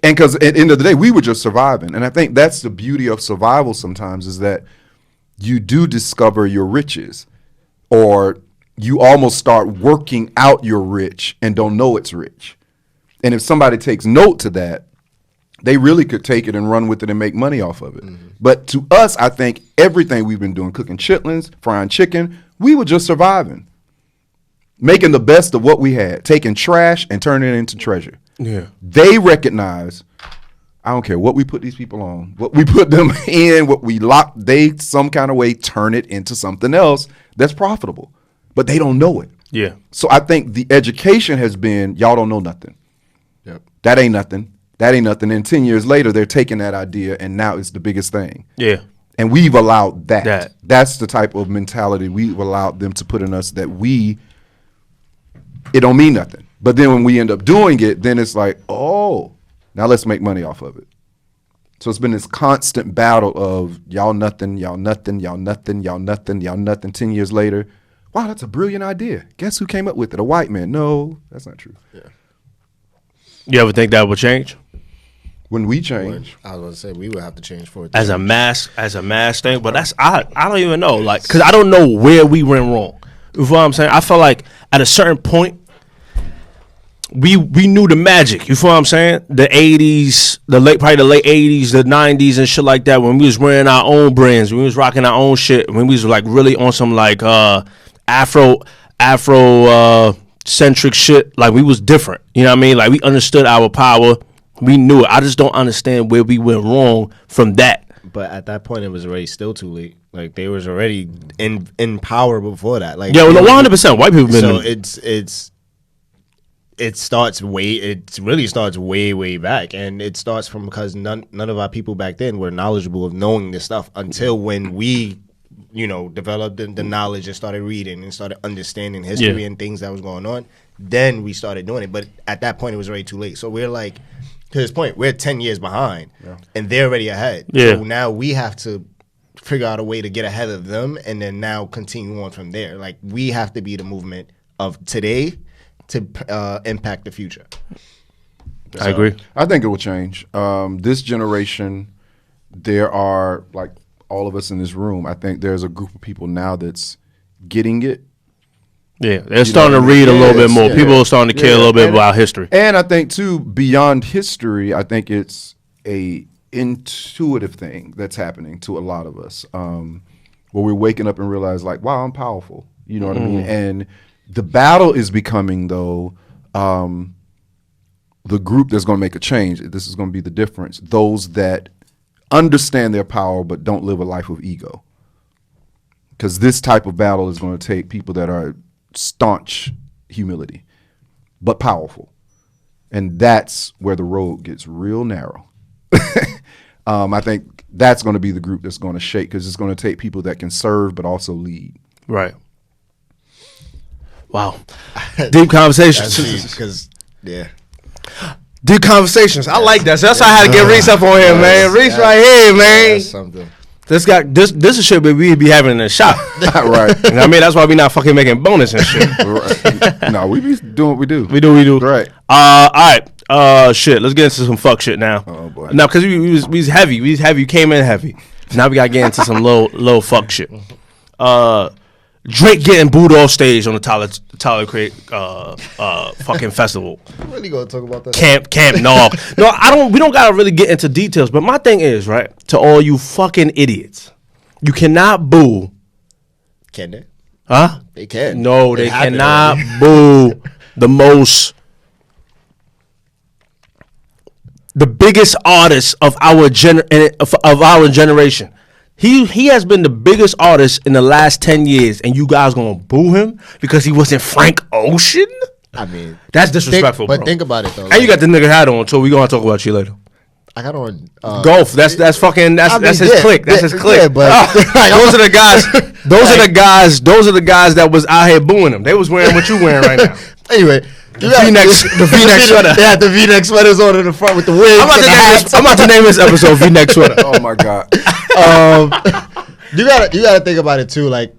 And because at the end of the day, we were just surviving. And I think that's the beauty of survival sometimes is that you do discover your riches or you almost start working out your rich and don't know it's rich. And if somebody takes note to that, they really could take it and run with it and make money off of it. But to us, I think everything we've been doing, cooking chitlins, frying chicken, we were just surviving. making the best of what we had, taking trash and turning it into treasure. Yeah. They recognize, I don't care what we put these people on, what we put them in, what we lock, they some kind of way turn it into something else that's profitable. But they don't know it. Yeah. So I think the education has been, y'all don't know nothing. Yep. That ain't nothing. That ain't nothing. And 10 years later, they're taking that idea and now it's the biggest thing. Yeah. And we've allowed that. That's the type of mentality we've allowed them to put in us that it don't mean nothing. But then when we end up doing it, then it's like, oh, now let's make money off of it. So it's been this constant battle of y'all nothing, y'all nothing, y'all nothing, y'all nothing, y'all nothing. 10 years later, wow, that's a brilliant idea. Guess who came up with it? A white man. No, that's not true. Yeah. You ever think that would change? When we change, I was gonna say we would have to change for it as a mass thing, but that's I don't even know, like, because I don't know where we went wrong. You feel what I'm saying? I feel like at a certain point we knew the magic. You feel what I'm saying? The 80s, probably the late 80s, the 90s and shit like that, when we was wearing our own brands, when we was rocking our own shit, when we was like really on some like Afro centric shit, like we was different. You know what I mean? Like we understood our power. We knew it. I just don't understand where we went wrong from that. But at that point, it was already still too late. Like they was already in power before that. Like yeah, well, 100%. White people been. So it really starts way back, and it starts from because none of our people back then were knowledgeable of knowing this stuff until when we, developed the knowledge and started reading and started understanding history and things that was going on. Then we started doing it. But at that point, it was already too late. So we're like, to this point, we're 10 years behind, and they're already ahead. Yeah. So now we have to figure out a way to get ahead of them, and then now continue on from there. Like we have to be the movement of today to impact the future. I agree. I think it will change. This generation, there are, like all of us in this room, I think there's a group of people now that's getting it. Yeah, they're starting to read a little bit more. People are starting to care a little bit about history. And I think, too, beyond history, I think it's a intuitive thing that's happening to a lot of us, where we're waking up and realize, like, wow, I'm powerful. You know what I mean? And the battle is becoming, though, the group that's going to make a change. This is going to be the difference. Those that understand their power but don't live a life of ego. Because this type of battle is going to take people that are staunch humility, but powerful. And that's where the road gets real narrow. I think that's going to be the group that's going to shake, because it's going to take people that can serve but also lead. Right. Wow. Deep conversations. Deep conversations. I like that. So that's why I had to get Reese up on here, man. Reese right here, man. That's something. This is shit that we be having in the shop. Right. You know what I mean? That's why we not fucking making bonus and shit. Right. No, we be doing what we do. We do. Right. All right. Shit. Let's get into some fuck shit now. Oh boy. Now, because we was heavy. We was heavy. You came in heavy. Now we gotta get into some low fuck shit. Drake getting booed off stage on the Tyler Creator fucking festival. Really gonna talk about that? Camp, no. We don't gotta really get into details, but my thing is, right, to all you fucking idiots, you cannot boo. Can they? Huh? They can. No, they cannot boo the biggest artist of our generation. He has been the biggest artist in the last 10 years, and you guys gonna boo him because he wasn't Frank Ocean? I mean, that's disrespectful, bro. But think about it though. And you got the nigga hat on, so we gonna talk about you later. I got on Golf. That's his clique. That's his clique. Yeah, but those are the guys. Those are the guys that was out here booing him. They was wearing what you wearing right now. Anyway. The V-neck sweater. They had the V-neck sweaters on in the front with the wigs. I'm about to name this episode V-neck sweater. Oh my god. You gotta think about it too. Like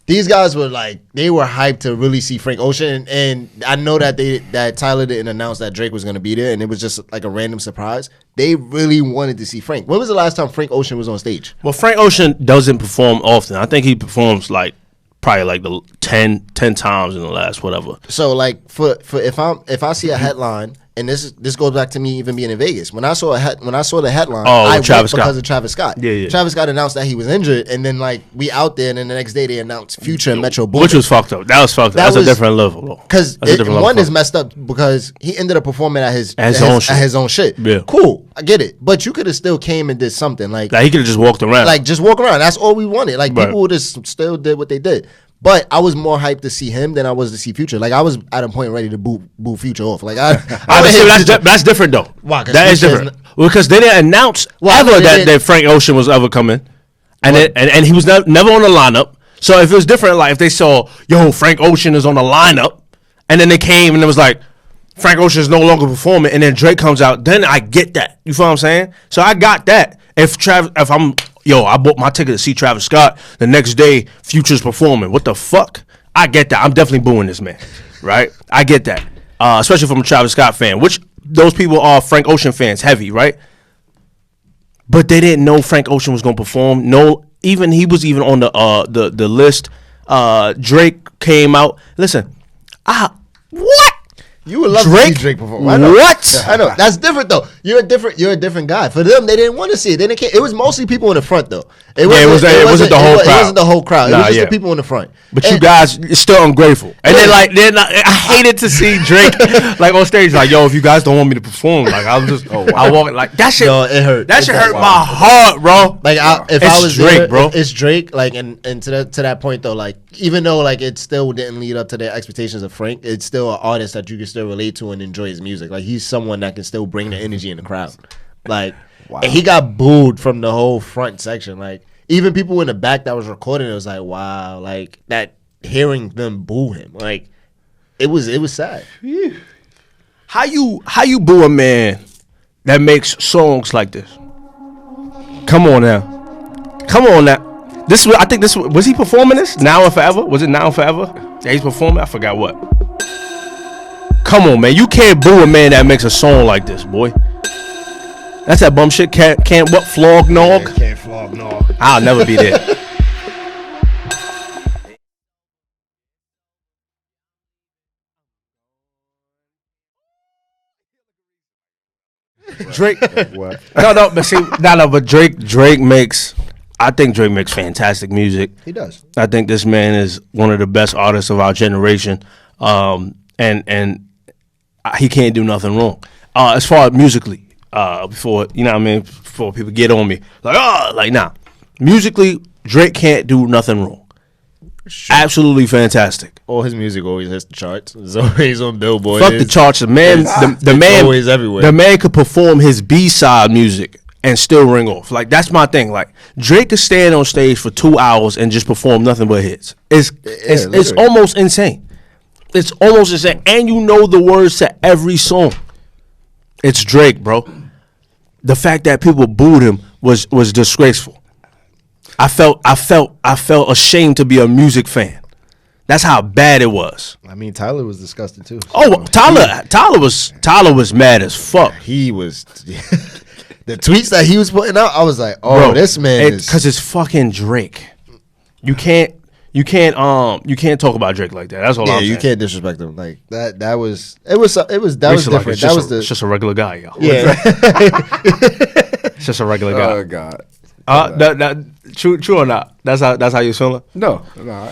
these guys were they were hyped to really see Frank Ocean, and I know that Tyler didn't announce that Drake was gonna be there, and it was just like a random surprise. They really wanted to see Frank. When was the last time Frank Ocean was on stage? Well, Frank Ocean doesn't perform often. I think he performs probably the 10 times in the last whatever. So for if I see a headline And this goes back to me even being in Vegas. When I saw the headline, Oh, I went Travis because Scott. of Travis Scott. Yeah. Travis Scott announced that he was injured, and then like we out there, and then the next day they announced Future and Metro Boomin. Which was fucked up. That was fucked up. That's a different level, though. Because one level. is messed up because he ended up performing at his own shit. Yeah. Cool, I get it. But you could have still came and did something like he could have just walked around. Like just walk around. That's all we wanted. Like Right. people would have still did what they did. But I was more hyped to see him than I was to see Future. Like I was at a point ready to boo Future off. Like that's different though. Why? 'Cause That is Future different. Because they didn't announce ever that Frank Ocean was ever coming, and he was never on the lineup. So if it was different, like if they saw, Frank Ocean is on the lineup, and then they came and it was like, Frank Ocean is no longer performing, and then Drake comes out, then I get that. You feel what I'm saying? So I got that. I bought my ticket to see Travis Scott. The next day, Future's performing. What the fuck? I get that. I'm definitely booing this man, right? I get that, especially from a Travis Scott fan, which those people are Frank Ocean fans, heavy, right? But they didn't know Frank Ocean was going to perform. No, even he was even on the list. Drake came out. Listen, what? You would love to see Drake perform. I know. What? I know. That's different though. You're a different guy. For them, they didn't want to see it. They didn't care. It was mostly people in the front though. It wasn't the whole crowd. It wasn't the whole crowd. It was just the people in the front. But you guys are still ungrateful. And I hated to see Drake like on stage like, if you guys don't want me to perform, like I was just I walk like that shit. No, it hurt. That shit hurt my heart, bro. Like if it's I was Drake, there, bro. It's Drake. Like and to that point though, like even though like it still didn't lead up to their expectations of Frank, it's still an artist that you can still relate to and enjoy his music. Like he's someone that can still bring the energy in the crowd. Like and he got booed from the whole front section. Like even people in the back that was recording, it was like wow, like that hearing them boo him. Like it was sad. How you boo a man that makes songs like this? Come on now. I think this was he performing this Now and Forever? Was it Now and Forever? Yeah, he's performing. I forgot what. Come on, man. You can't boo a man that makes a song like this, boy. That's that bum shit. Can't what? Flog nog? Yeah, can't flog nog. I'll never be there. Drake. What? But Drake makes. I think Drake makes fantastic music. He does. I think this man is one of the best artists of our generation, and he can't do nothing wrong. As far as musically, before people get on me musically, Drake can't do nothing wrong. Sure. Absolutely fantastic. All his music always hits the charts. It's always on Billboard. Fuck the charts. The man always everywhere. The man could perform his B-side music and still ring off. Like that's my thing. Like Drake could stand on stage for 2 hours and just perform nothing but hits. It's almost insane. It's almost insane. And you know the words to every song. It's Drake, bro. The fact that people booed him was disgraceful. I felt ashamed to be a music fan. That's how bad it was. I mean, Tyler was disgusted too. Oh, Tyler was mad as fuck. He was. The tweets that he was putting out, I was like, "Oh, bro, this man is." Because it's fucking Drake. You can't talk about Drake like that. That's all I'm saying. You can't disrespect him like that. That was different. It's just a regular guy, y'all. Yeah, it's just a regular guy. Oh God. That true or not? That's how you feeling? No,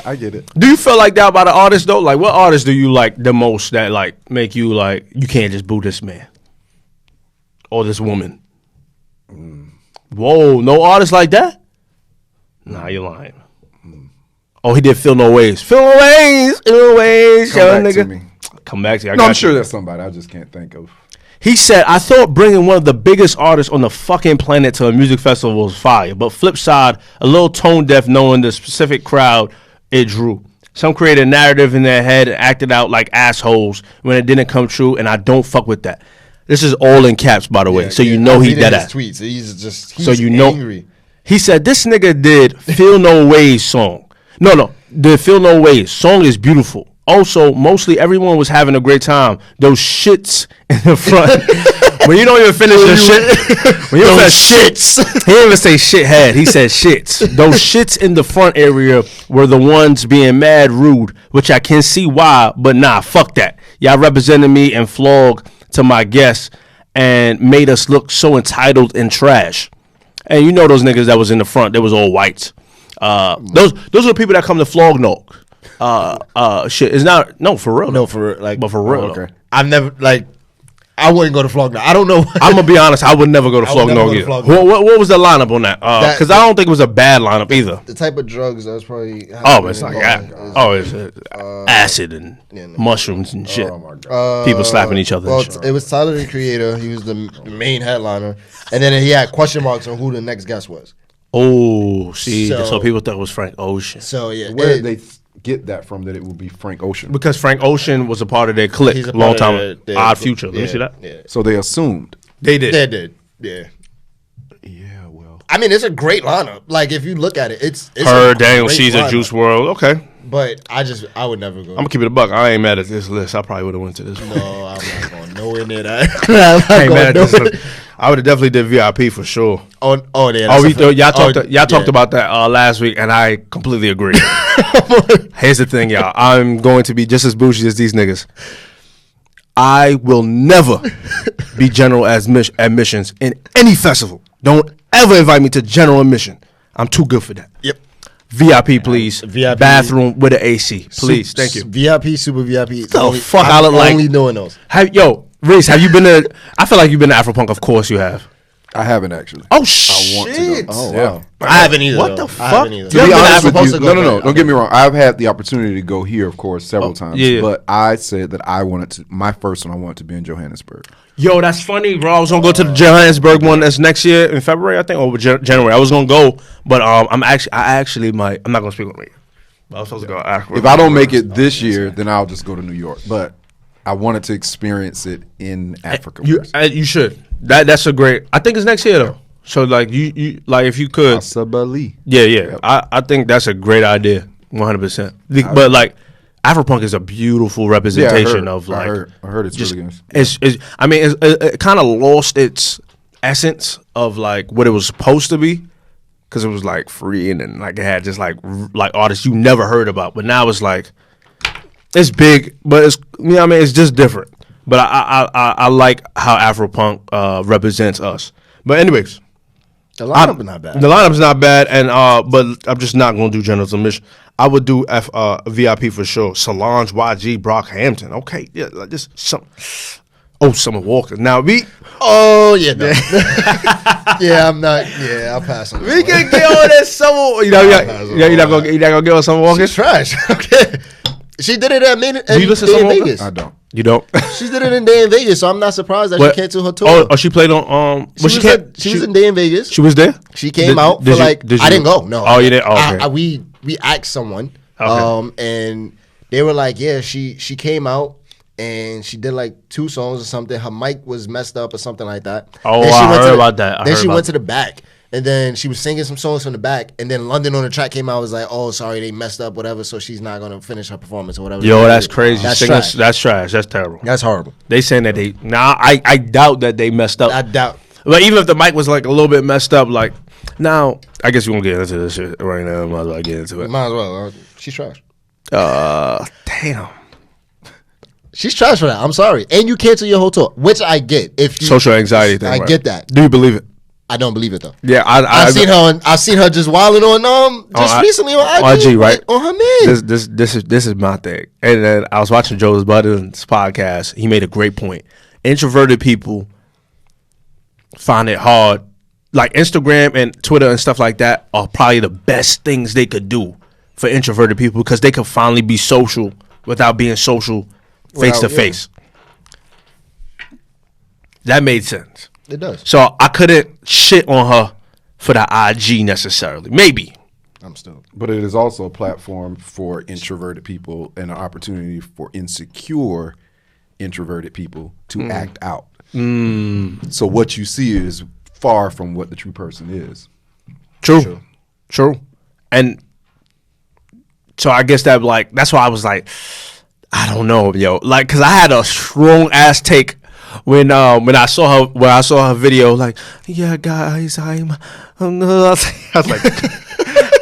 I get it. Do you feel like that about an artist though? Like, what artist do you like the most that like make you like you can't just boo this man or this woman? Whoa, no artist like that? Nah, you're lying. Oh, he did Feel No Ways. Feel No Ways. Feel No Ways. Come back to me. Come back to you. I'm sure there's somebody. I just can't think of. He said, I thought bringing one of the biggest artists on the fucking planet to a music festival was fire. But flip side, a little tone deaf knowing the specific crowd it drew. Some created a narrative in their head and acted out like assholes when it didn't come true, and I don't fuck with that. This is all in caps, by the way, so you know he dead ass. Tweets. He's so you know, angry. He said this nigga did Feel No Ways song. No, the Feel No Ways song is beautiful. Also, mostly everyone was having a great time. Those shits in the front. When you don't even finish your shit. When you those shits. He didn't even say shithead. He said shits. Those shits in the front area were the ones being mad rude, which I can see why, but nah, fuck that. Y'all represented me and flog to my guests and made us look so entitled and trash. And you know those niggas that was in the front, they was all whites. Those are the people that come to flog knock. Shit, it's not, no, for real. No, for real. Like, but for real. Okay. I've never, like, I wouldn't go to flog knock. I don't know. I'm gonna be honest. I would never go to flog knock either. What was the lineup on that? Because I don't think it was a bad lineup either. The type of drugs that was probably. It's like acid and mushrooms and shit. Oh my God. People slapping each other. Well, it was Tyler the Creator. He was the main headliner, and then he had question marks on who the next guest was. Oh, see, so people thought it was Frank Ocean. So yeah, where did they get that from? That it would be Frank Ocean? Because Frank Ocean was a part of their clique a long time. Odd Future. Let me see that. Yeah. So they assumed. They did. They did. Yeah. Yeah. Well, I mean, it's a great lineup. Like if you look at it, it's her, Daniel Caesar, Juice WRLD. Okay. But I would never go. I'm gonna keep it a buck. I ain't mad at this list. I probably would have went to this one. No, I'm not going nowhere near that. I ain't mad at this list. I would have definitely did VIP for sure. Yeah. Y'all talked about that last week, and I completely agree. Here's the thing, y'all. I'm going to be just as bougie as these niggas. I will never be general admissions in any festival. Don't ever invite me to general admission. I'm too good for that. Yep. VIP, please. VIP. Bathroom with an AC, please. Thank you. VIP, super VIP. Fuck, I look like only doing those. Reese, have you been to? I feel like you've been to Afropunk. Of course you have. I haven't actually. Oh shit! I want to go. Oh yeah. wow! I haven't either. What the fuck? To be honest with you, no. Don't get me wrong. I've had the opportunity to go here, of course, several times. Yeah. But I said that I wanted to. My first one, I wanted to be in Johannesburg. Yo, that's funny, bro. I was gonna go to the Johannesburg one that's next year in February, I think, or January. I was gonna go, but I'm not gonna speak on it. I was supposed to go. If I don't make it this year, then I'll just go to New York. But I wanted to experience it in Africa. You should. That's a great. I think it's next year though. So like you like if you could. Possibly. Yeah. Yep. I think that's a great idea, 100%. But like, Afropunk is a beautiful representation of like. I heard it's really good. It kind of lost its essence of like what it was supposed to be, because it was like free and then like it had just like artists you never heard about. But now it's like it's big, but it's it's just different. But I like how Afropunk represents us. But anyways, the lineup is not bad. The lineup's not bad, and but I'm just not gonna do general admission. I would do VIP for sure. Solange, YG, Brockhampton. Okay, yeah, like just some. Oh, Summer Walker. Now we. Oh yeah, no. Yeah, I'm not. Yeah, I'll pass on. We can get on that Summer. You're not gonna get on Summer Walker. She's trash. Okay. She did it at Do you listen to Summer Walker? Vegas. I don't. You don't? She did it in Day in Vegas, so I'm not surprised that she canceled her tour. Oh, she played on. She was in Day in Vegas. She was there. She came out for I didn't go. No. Oh, you didn't. Oh, okay. We asked someone, okay. and they were like, yeah, she came out and she did like 2 songs or something. Her mic was messed up or something like that. Oh, I heard about that. Then she went to the back. And then she was singing some songs from the back, and then London on the Track came out. Was like, "Oh, sorry, they messed up, whatever." So she's not gonna finish her performance or whatever. Yo, that's crazy. That's trash. That's trash. That's terrible. That's horrible. They saying that they. I doubt that they messed up. I doubt. But even if the mic was like a little bit messed up, like now, I guess we won't get into this shit right now. Might as well get into it. Might as well. She's trash. Damn. She's trash for that. I'm sorry. And you cancel your whole tour, which I get. If you, social anxiety thing. I get that. Do you believe it? I don't believe it though. Yeah, I've seen her just wilding on recently on IG, right? On her man. This is my thing. And then I was watching Joe Budden's podcast. He made a great point. Introverted people find it hard. Like Instagram and Twitter and stuff like that are probably the best things they could do for introverted people, because they could finally be social without being social face to face. That made sense. It does. So I couldn't shit on her for the IG necessarily. Maybe. But it is also a platform for introverted people and an opportunity for insecure introverted people to act out. So what you see is far from what the true person is. True. And so I guess that that's why I was like, I don't know, yo. Like, cause I had a strong ass take when I saw her video, like, yeah, guys, I was like,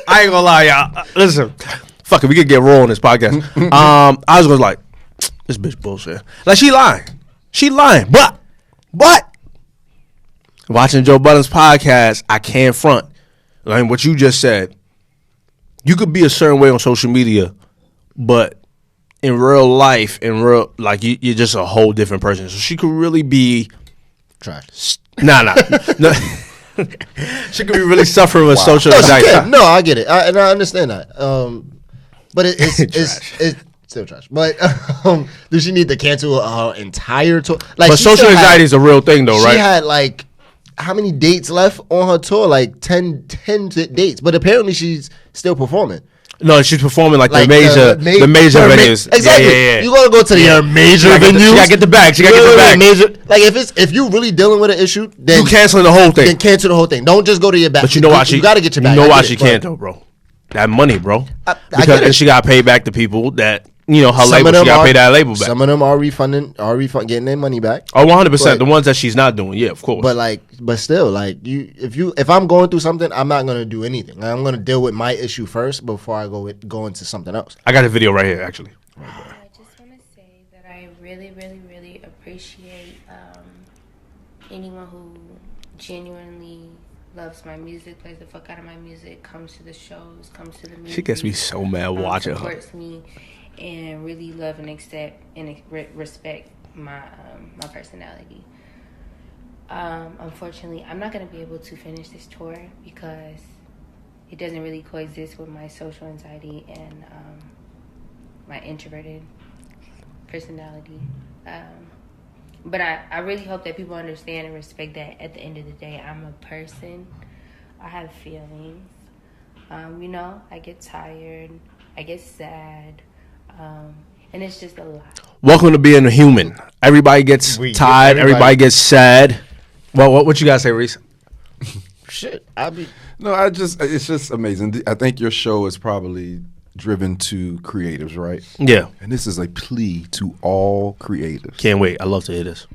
I ain't gonna lie, y'all. Listen, fuck it, we could get raw on this podcast. I was like, this bitch bullshit. Like, she lying. She lying. But watching Joe Budden's podcast, I can't front. Like what you just said. You could be a certain way on social media, but in real life, like you're just a whole different person. So she could really be trash. Nah. No. She could be really suffering with social anxiety. No, I get it, and I understand that. But it's still trash. But does she need to cancel her entire tour? Like, but social anxiety is a real thing, though, right? She had like how many dates left on her tour? Like 10 dates. But apparently she's still performing. No, she's performing like the major venues. Exactly. Yeah. You gotta go to the major venues. She gotta get the bag. She gotta get the bag. Major, like if you really dealing with an issue, then you canceling the whole thing. Then cancel the whole thing. Don't just go to your back. But you know why you gotta get your bag. You know why she can't though, bro? That money, bro. Because and she got paid back to people that her label. She got paid that label back. Some of them are getting their money back. Oh, 100%. The ones that she's not doing, yeah, of course. But still, like if I'm going through something, I'm not gonna do anything. I'm gonna deal with my issue first before I go into something else. I got a video right here, actually. I just want to say that I really, really, really appreciate anyone who genuinely loves my music, plays the fuck out of my music, comes to the shows, comes to the music. She gets me so mad watching her. Supports me and really love and accept and respect my personality. Unfortunately, I'm not going to be able to finish this tour because it doesn't really coexist with my social anxiety and my introverted personality. But I really hope that people understand and respect that at the end of the day, I'm a person. I have feelings. I get tired. I get sad. And it's just a lot. Welcome to being a human. Everybody gets tired. Everybody gets sad. Well, what you guys say, Reese? Shit, it's just amazing. I think your show is probably driven to creatives, right? Yeah. And this is a plea to all creatives. Can't wait. I love to hear this.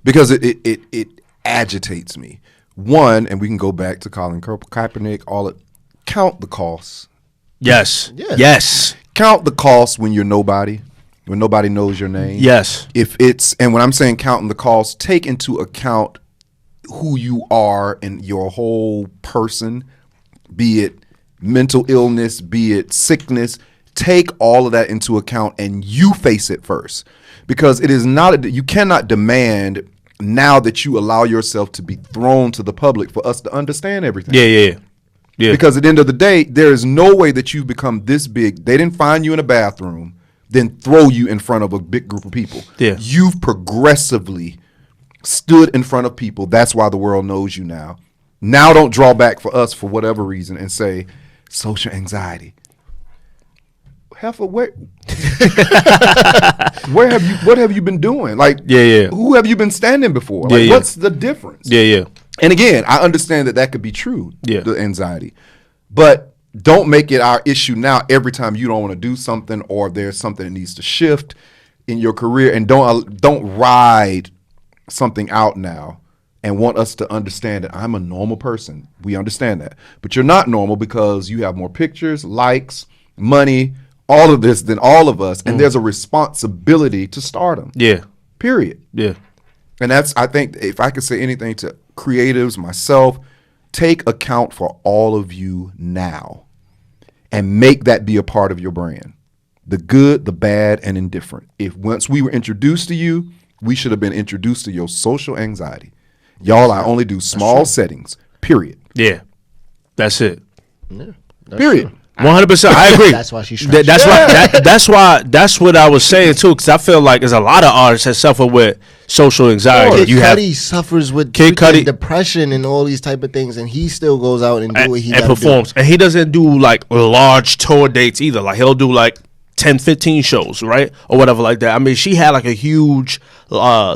Because it agitates me. One, and we can go back to Colin Kaepernick, count the costs. Yes. Yes. Count the costs when you're nobody, when nobody knows your name. Yes. And when I'm saying counting the costs, take into account who you are and your whole person, be it mental illness, be it sickness. Take all of that into account and you face it first, because it is not you cannot demand now that you allow yourself to be thrown to the public for us to understand everything. Yeah. Because at the end of the day, there is no way that you become this big. They didn't find you in a bathroom, then throw you in front of a big group of people. Yeah. You've progressively stood in front of people. That's why the world knows you now. Now don't draw back for us for whatever reason and say social anxiety. Heifer, what have you been doing? Like, who have you been standing before? Like, what's the difference? Yeah. And again, I understand that could be true, the anxiety. But don't make it our issue now every time you don't want to do something or there's something that needs to shift in your career. And don't ride something out now and want us to understand that I'm a normal person. We understand that. But you're not normal because you have more pictures, likes, money, all of this than all of us. And there's a responsibility to stardom. Yeah. Period. Yeah. And I think if I could say anything to creatives, myself, take account for all of you now and make that be a part of your brand. The good, the bad, and indifferent. If once we were introduced to you, we should have been introduced to your social anxiety. Y'all, I only do small settings, period. Yeah. That's it. Yeah, period. 100%. I agree. That's why she's that's what I was saying too, because I feel like there's a lot of artists that suffer with social anxiety. Kid Cudi suffers with depression and all these type of things, and he still goes out and do what he performs. And he doesn't do like large tour dates either. Like he'll do like 10, 15 shows, right, or whatever like that. I mean, she had like a huge tour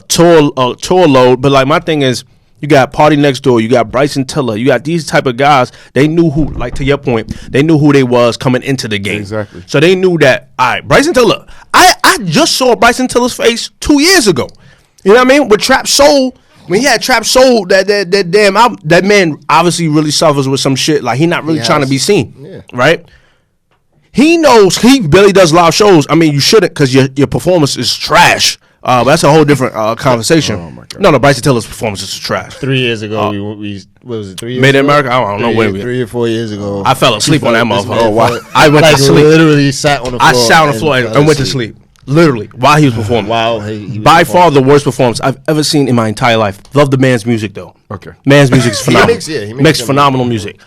load, but like my thing is, you got Party Next Door, you got Bryson Tiller, you got these type of guys. They knew who, like to your point, they knew who they was coming into the game. Exactly. So they knew that, all right, Bryson Tiller, I just saw Bryson Tiller's face 2 years ago. You know what I mean? With Trap Soul, when he had Trap Soul, that damn album, that man obviously really suffers with some shit. Like he not really trying to be seen, right? He knows he barely does live shows. I mean, you shouldn't because your performance is trash. But that's a whole different conversation. Oh, my God. No, Bryson Tiller's performance is trash. 3 years ago, we what was it? 3 years. Made in ago? America. I don't know where we. 3 or 4 years ago. I fell asleep on that motherfucker. Oh wow! I went to sleep. Literally sat on the floor. I sat on the floor and went to sleep. Literally, while he was performing. Wow. He was By performing. far the worst performance I've ever seen in my entire life. Love the man's music though. Okay. Man's music is phenomenal. He makes good phenomenal music.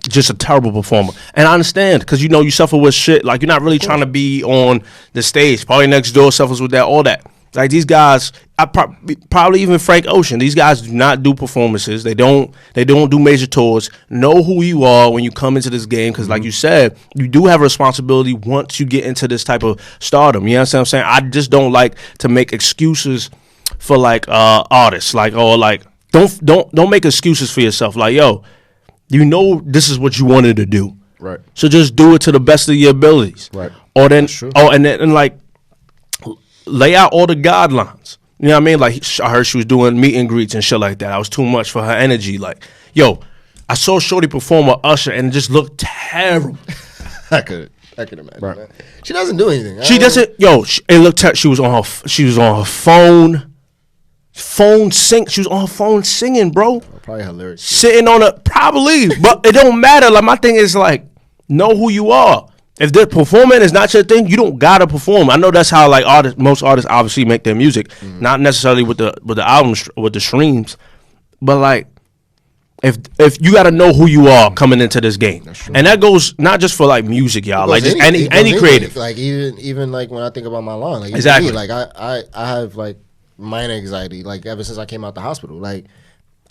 Just a terrible performer. And I understand because you suffer with shit. Like you're not really trying to be on the stage. Party Next Door suffers with that, all that. Like these guys, probably even Frank Ocean. These guys do not do performances. They don't do major tours. Know who you are when you come into this game because, like you said, you do have a responsibility once you get into this type of stardom. You know what I'm saying? I just don't like to make excuses for like artists. Like don't make excuses for yourself. Like this is what you wanted to do. Right. So just do it to the best of your abilities. Right. Or then and like. Lay out all the guidelines. You know what I mean? Like, I heard she was doing meet and greets and shit like that. I was too much for her energy. Like, I saw Shorty perform with Usher and it just looked terrible. I could imagine. Right. Man. She doesn't do anything. She doesn't. It looked terrible. She was on her phone. She was on her phone singing, bro. Probably hilarious. Sitting on a probably, but it don't matter. Like my thing is like, know who you are. If the performing is not your thing, you don't gotta perform. I know that's how like most artists obviously make their music, not necessarily with the albums with the streams, but like if you gotta know who you are coming into this game, and that goes not just for like music, y'all, like just any creative. Like even like when I think about my line, like exactly, me, like I have like minor anxiety, like ever since I came out the hospital, like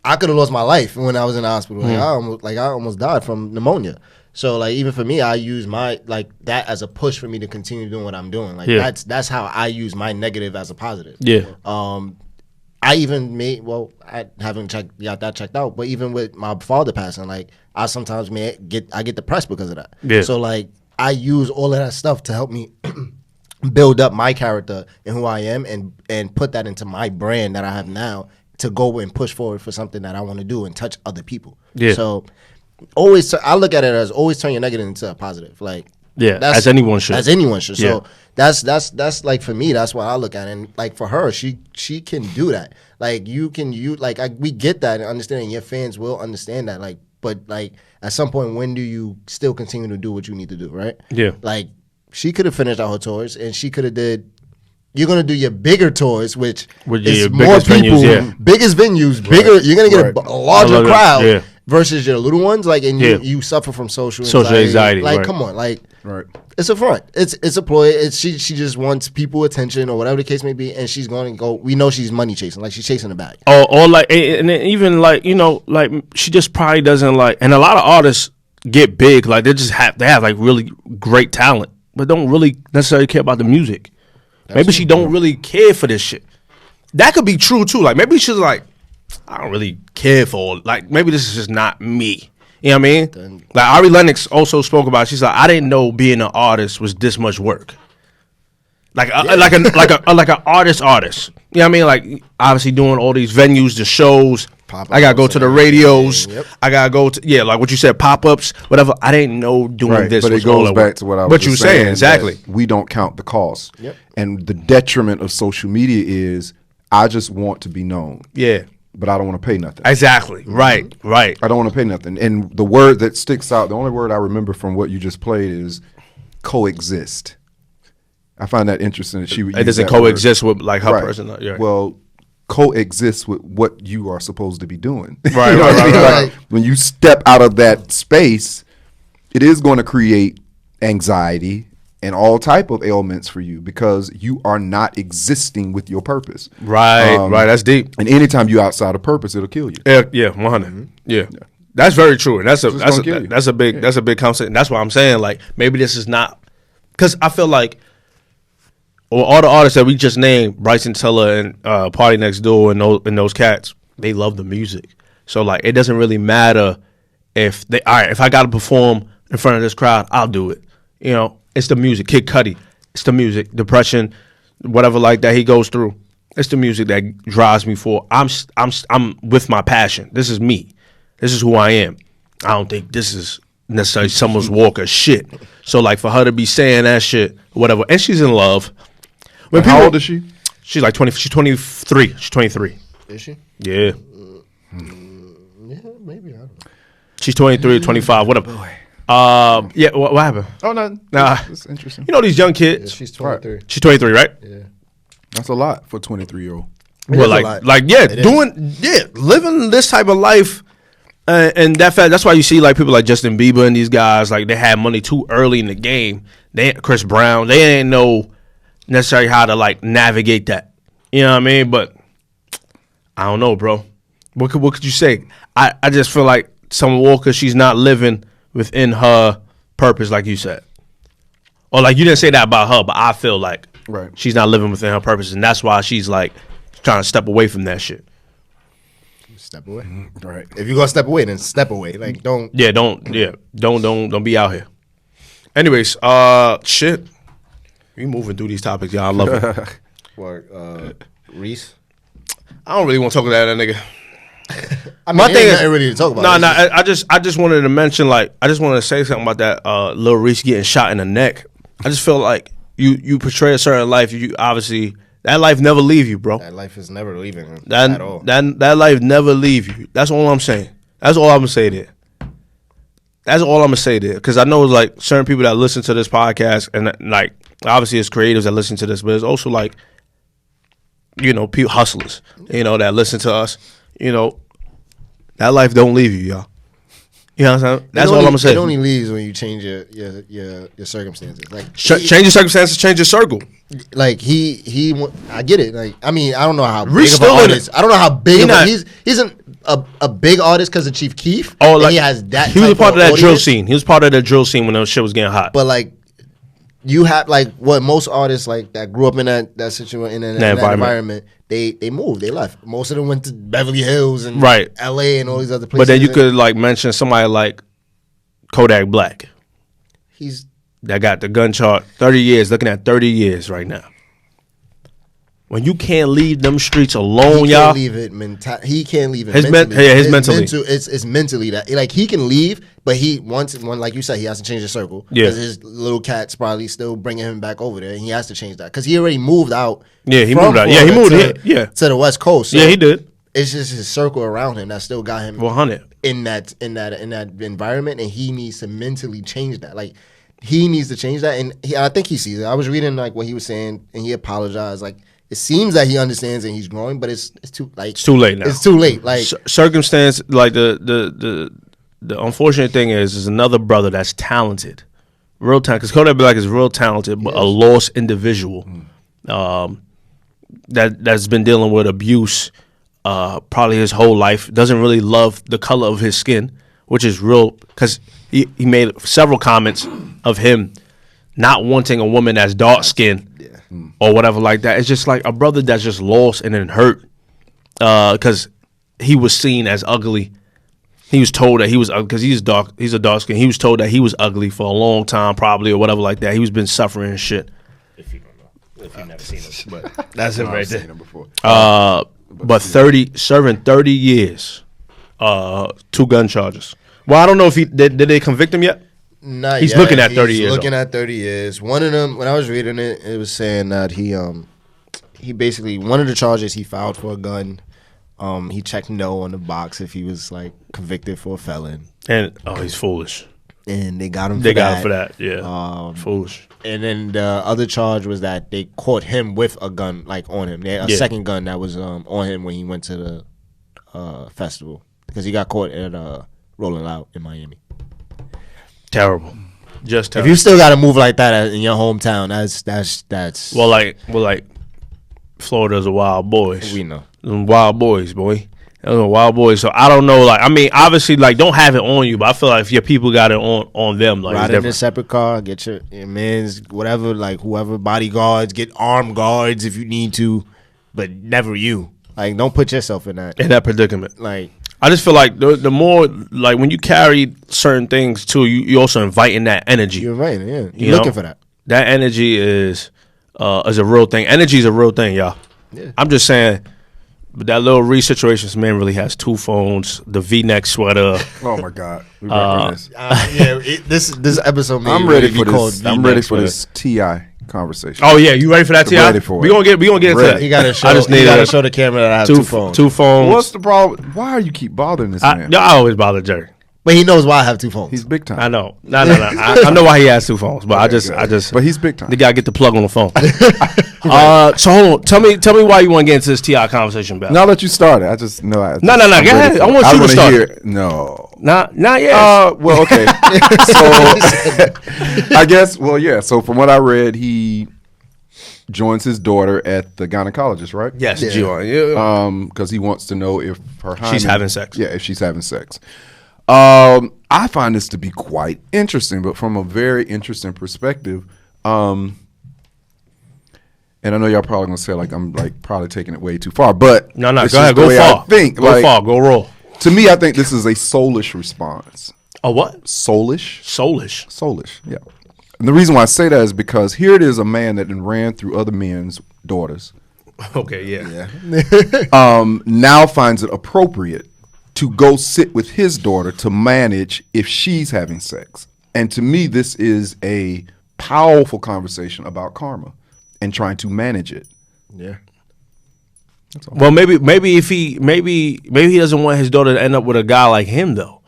I could have lost my life when I was in the hospital. Like I almost died from pneumonia. So like even for me, I use my like that as a push for me to continue doing what I'm doing. Like that's how I use my negative as a positive. Yeah. I even I haven't got that checked out, but even with my father passing, like I sometimes I get depressed because of that. Yeah. So like I use all of that stuff to help me build up my character and who I am and put that into my brand that I have now to go and push forward for something that I want to do and touch other people. Yeah. So I look at it as always turn your negative into a positive. Like as anyone should. As anyone should. Yeah. So that's like for me, that's what I look at. And like for her, she can do that. Like we get that and understand, and your fans will understand that. Like, but like at some point, when do you still continue to do what you need to do, right? Yeah. Like she could have finished out her tours and she could have did. You're gonna do your bigger tours, which is more people, biggest venues, bigger. You're gonna get a larger crowd versus your little ones. Like, and you suffer from social anxiety. Like, come on, like, it's a front. It's a ploy. She just wants people attention or whatever the case may be, and she's going to go. We know she's money chasing, like she's chasing the bag. Or like, and then even like like she just probably doesn't like. And a lot of artists get big, like they have like really great talent, but don't really necessarily care about the music. Maybe she don't really care for this shit. That could be true too. Like maybe she's like, I don't really care for like maybe this is just not me. You know what I mean? Like Ari Lennox also spoke about. She's like, I didn't know being an artist was this much work. Like an artist. You know what I mean? Like obviously doing all these venues, the shows. I gotta go to the radios. Yep. I gotta go to like what you said, pop-ups, whatever. I didn't know doing this. But it goes back to what I was what you saying exactly. We don't count the cost. Yep. And the detriment of social media is I just want to be known. Yeah. But I don't want to pay nothing. Exactly. Right. I don't want to pay nothing. And the word that sticks out, the only word I remember from what you just played is coexist. I find that interesting that she would use it doesn't that coexist word. with like her person. Yeah. Well, coexist with what you are supposed to be doing. Right, right. When you step out of that space, it is going to create anxiety and all type of ailments for you because you are not existing with your purpose. Right, right. That's deep. And anytime you're outside of purpose, it'll kill you. Yeah, 100. Yeah. That's very true. And that's a big concept. That's why I'm saying like maybe this is not because I feel like all the artists that we just named, Bryson Tiller and Party Next Door and those cats, they love the music. So like it doesn't really matter if I gotta perform in front of this crowd, I'll do it. You know, it's the music. Kid Cudi, it's the music. Depression, whatever like that he goes through. It's the music that drives me forward. I'm with my passion. This is me. This is who I am. I don't think this is necessarily someone's walk or shit. So like for her to be saying that shit, whatever, and she's in love. How old is she? She's like 20. She's 23. She's 23. Is she? Yeah. Yeah, maybe. I don't know. She's 23 or 25. Whatever. Yeah. What happened? Oh no, Nah. that's interesting. You know these young Yeah, kids. she's 23. She's 23, right? Yeah. That's a lot for a 23-year-old. Well, is a lot. living this type of life, and that's why you see like people like Justin Bieber and these guys like they had money too early in the game. Chris Brown, they ain't know necessarily how to like navigate that. You know what I mean? But I don't know, bro. What could you say? I just feel like Summer Walker, she's not living within her purpose, like you said, or like you didn't say that about her, but I feel like she's not living within her purpose, and that's why she's like trying to step away from that shit. Step away. Right. If you're gonna step away, then step away. Like don't Don't be out here. Anyways, shit. We moving through these topics, y'all. I love it. What Reese? I don't really want to talk about that nigga. I mean, My thing is nothing really to talk about. I just wanted to mention like I just wanted to say something about that Lil Reese getting shot in the neck. I just feel like you portray a certain life. You obviously that life never leave you, bro. That life is never leaving him That at all. that life never leave you. That's all I'm saying. That's all I'm gonna say there. That's all I'm gonna say there. Because I know like certain people that listen to this podcast and like obviously it's creatives that listen to this, but it's also like hustlers, that listen to us. That life don't leave you, y'all. You know what I'm saying? That's all I'm gonna say. It only leaves when you change your circumstances. Like Change your circumstances, change your circle. Like he I get it. Like I mean, I don't know how Reese big of an still in artist. I don't know how big not- he's a big artist because of Chief Keef. Oh, and like he has that. he was type a part of that drill audience. scene. He was part of the drill scene when that shit was getting hot. But like, you have like what most artists like that grew up in that situation in that environment. They moved. They left. Most of them went to Beverly Hills and Right. L.A. and all these other places. But then you could like mention somebody like Kodak Black He's that got the gun charge 30 years, looking at 30 years right now. When you can't leave them streets alone, he y'all. can't leave it. He can't leave it. His mentally. his mentally. It's mentally that like he can leave, but when like you said, he has to change his circle. Yeah. Because his little cat's probably still bringing him back over there, and he has to change that because he already moved out. Yeah, he from moved out. Yeah, he Florida moved. Yeah. to the West Coast. So Yeah, he did. It's just his circle around him that still got him 100. in that environment, and he needs to mentally change that. Like he needs to change that, and I think he sees it. I was reading like what he was saying, and he apologized. Like it seems that he understands and he's growing, but it's too like It's too late now. It's too late. Like Circumstance, like the unfortunate thing is another brother that's talented, real talented. Because Kodak Black is real talented, but a lost individual that's been dealing with abuse probably his whole life. Doesn't really love the color of his skin, which is real. Because he made several comments of him not wanting a woman that's dark skinned. Or whatever like that. It's just like a brother that's just lost and then hurt because he was seen as ugly. He was told that he was because he's dark. He's a dark skin. He was told that he was ugly for a long time, probably or whatever like that. He was been suffering and shit. If you don't know, if you've never seen him, But that's it right there. Before. But serving 30 years, 2 gun charges. Well, I don't know if did they convict him yet? Not He's yet. looking at 30 He's years, looking though. at 30 years. One of them, when I was reading it, it was saying that he basically one of the charges he filed for a gun. He checked no on the box if he was like convicted for a felon, And he's foolish. and they got him. They for got that. him for that. Yeah, foolish. And then the other charge was that they caught him with a gun, like on him. They had a second gun that was on him when he went to the festival because he got caught at Rolling Loud in Miami. Terrible. Just If terrible. you still got to move like that in your hometown, that's Well, like Florida's a wild boys. we know. Them wild boys, boy. Those are wild boys. So I don't know. Like, I mean, obviously, like, don't have it on you, but I feel like if your people got it on them, like, it's Ride in a different. separate car, get your man's whatever, like whoever bodyguards, get armed guards if you need to, but never you. Like, don't put yourself in that. In that predicament. Like, I just feel like the more, like, when you carry certain things too, you also inviting that energy. you're right, yeah. You're You looking know? for that. That energy is a real thing. Energy is a real thing, y'all. Yeah. I'm just saying, but that little Reese situation, this man really has 2 phones, the V-neck sweater. Oh my God, we back on this. This episode. I'm ready for this. I'm ready for this Ti conversation. Oh yeah, you ready for that, T.I.? Ready for we it. gonna get into Ready. that. You gotta show. I just need to show the camera that I have two phones. Two phones. What's the problem? Why are you keep bothering this man? I always bother Jerry. But he knows why I have two phones. He's big time. I know. No. I know why he has two phones, but Okay, I just. But he's big time. The guy get the plug on the phone. So hold on. Tell me why you want to get into this T.I. conversation about. Now that you started, I just know. No. Go ahead. I want you to start. No. Not yet. Well, okay. So I guess. Well, yeah. So from what I read, he joins his daughter at the gynecologist, right? Yes, Yeah. G1. Because he wants to know if her She's hymen- having sex. Yeah, if she's having sex. I find this to be quite interesting, but from a very interesting perspective. And I know y'all probably gonna say like I'm like probably taking it way too far, but No. it's Go ahead. just the Go way far. I think Go like, far. Go roll. to me, I think this is a soulish response. A what? Soulish. Soulish. Yeah. And the reason why I say that is because here it is a man that ran through other men's daughters. Okay. Yeah. Now finds it appropriate to go sit with his daughter to manage if she's having sex. And to me, this is a powerful conversation about karma and trying to manage it. Yeah. Well, maybe if he he doesn't want his daughter to end up with a guy like him though.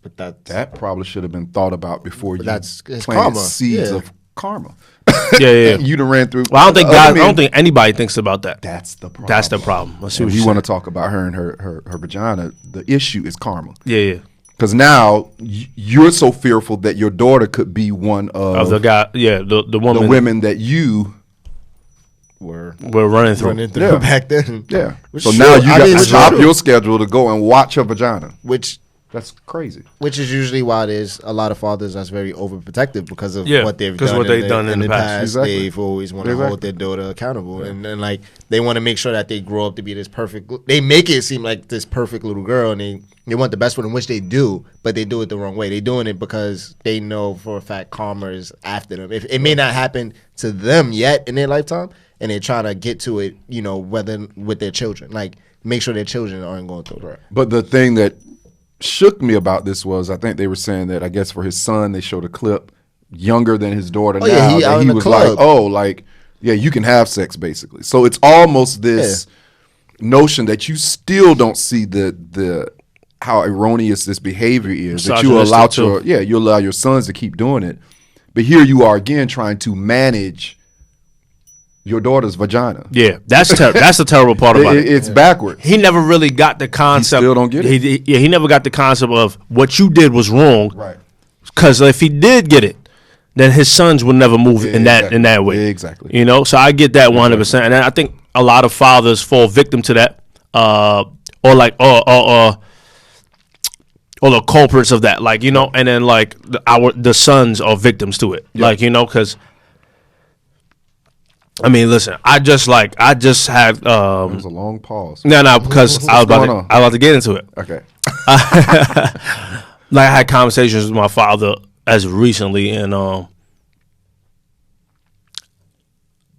But That probably should have been thought about before you it's planted karma. seeds Yeah. of karma. Yeah. You done ran through. Well, I don't think other guys. I men. don't think anybody thinks about that. That's the problem. That's the problem. Let's see If what you want want to talk about her and her vagina, the issue is karma. Yeah. Because now you're so fearful that your daughter could be one Of the guy. Yeah. The woman. the women that you we're running through. running through Yeah. back then. yeah. Which So is now true. you I got mean, to which is stop true. your schedule to go and watch her vagina. Which That's crazy. is usually why there's a lot of fathers that's very overprotective because of Yeah, what they've 'cause done. what they've done in the past. Exactly. They've always want to Exactly. hold their daughter accountable, and then like they want to make sure that they grow up to be this perfect. They make it seem like this perfect little girl, and they want the best for them, which they do, but they do it the wrong way. They're doing it because they know for a fact karma is after them. If it may not happen to them yet in their lifetime, and they're trying to get to it, whether with their children, like make sure their children aren't going through it. But the thing that shook me about this was I think they were saying that I guess for his son they showed a clip younger than his daughter Oh, now yeah, he that out in he the was club. like you can have sex basically. So it's almost this notion that you still don't see the how erroneous this behavior is, that you allow Misogynistic, you allow your sons to keep doing it. But here you are again trying to manage your daughter's vagina. Yeah. That's the terrible part about it. It's backwards. He never really got the concept. still don't get it? He never got the concept of what you did was wrong. Right. Because if he did get it, then his sons would never move in Exactly. that way. Exactly. So I get that 100%, and I think a lot of fathers fall victim to that, or the culprits of that, and then like the sons are victims to it, because. I mean, listen. I just had It was a long pause. no because I was going on? about to get into it. Okay. Like I had conversations with my father as recently, and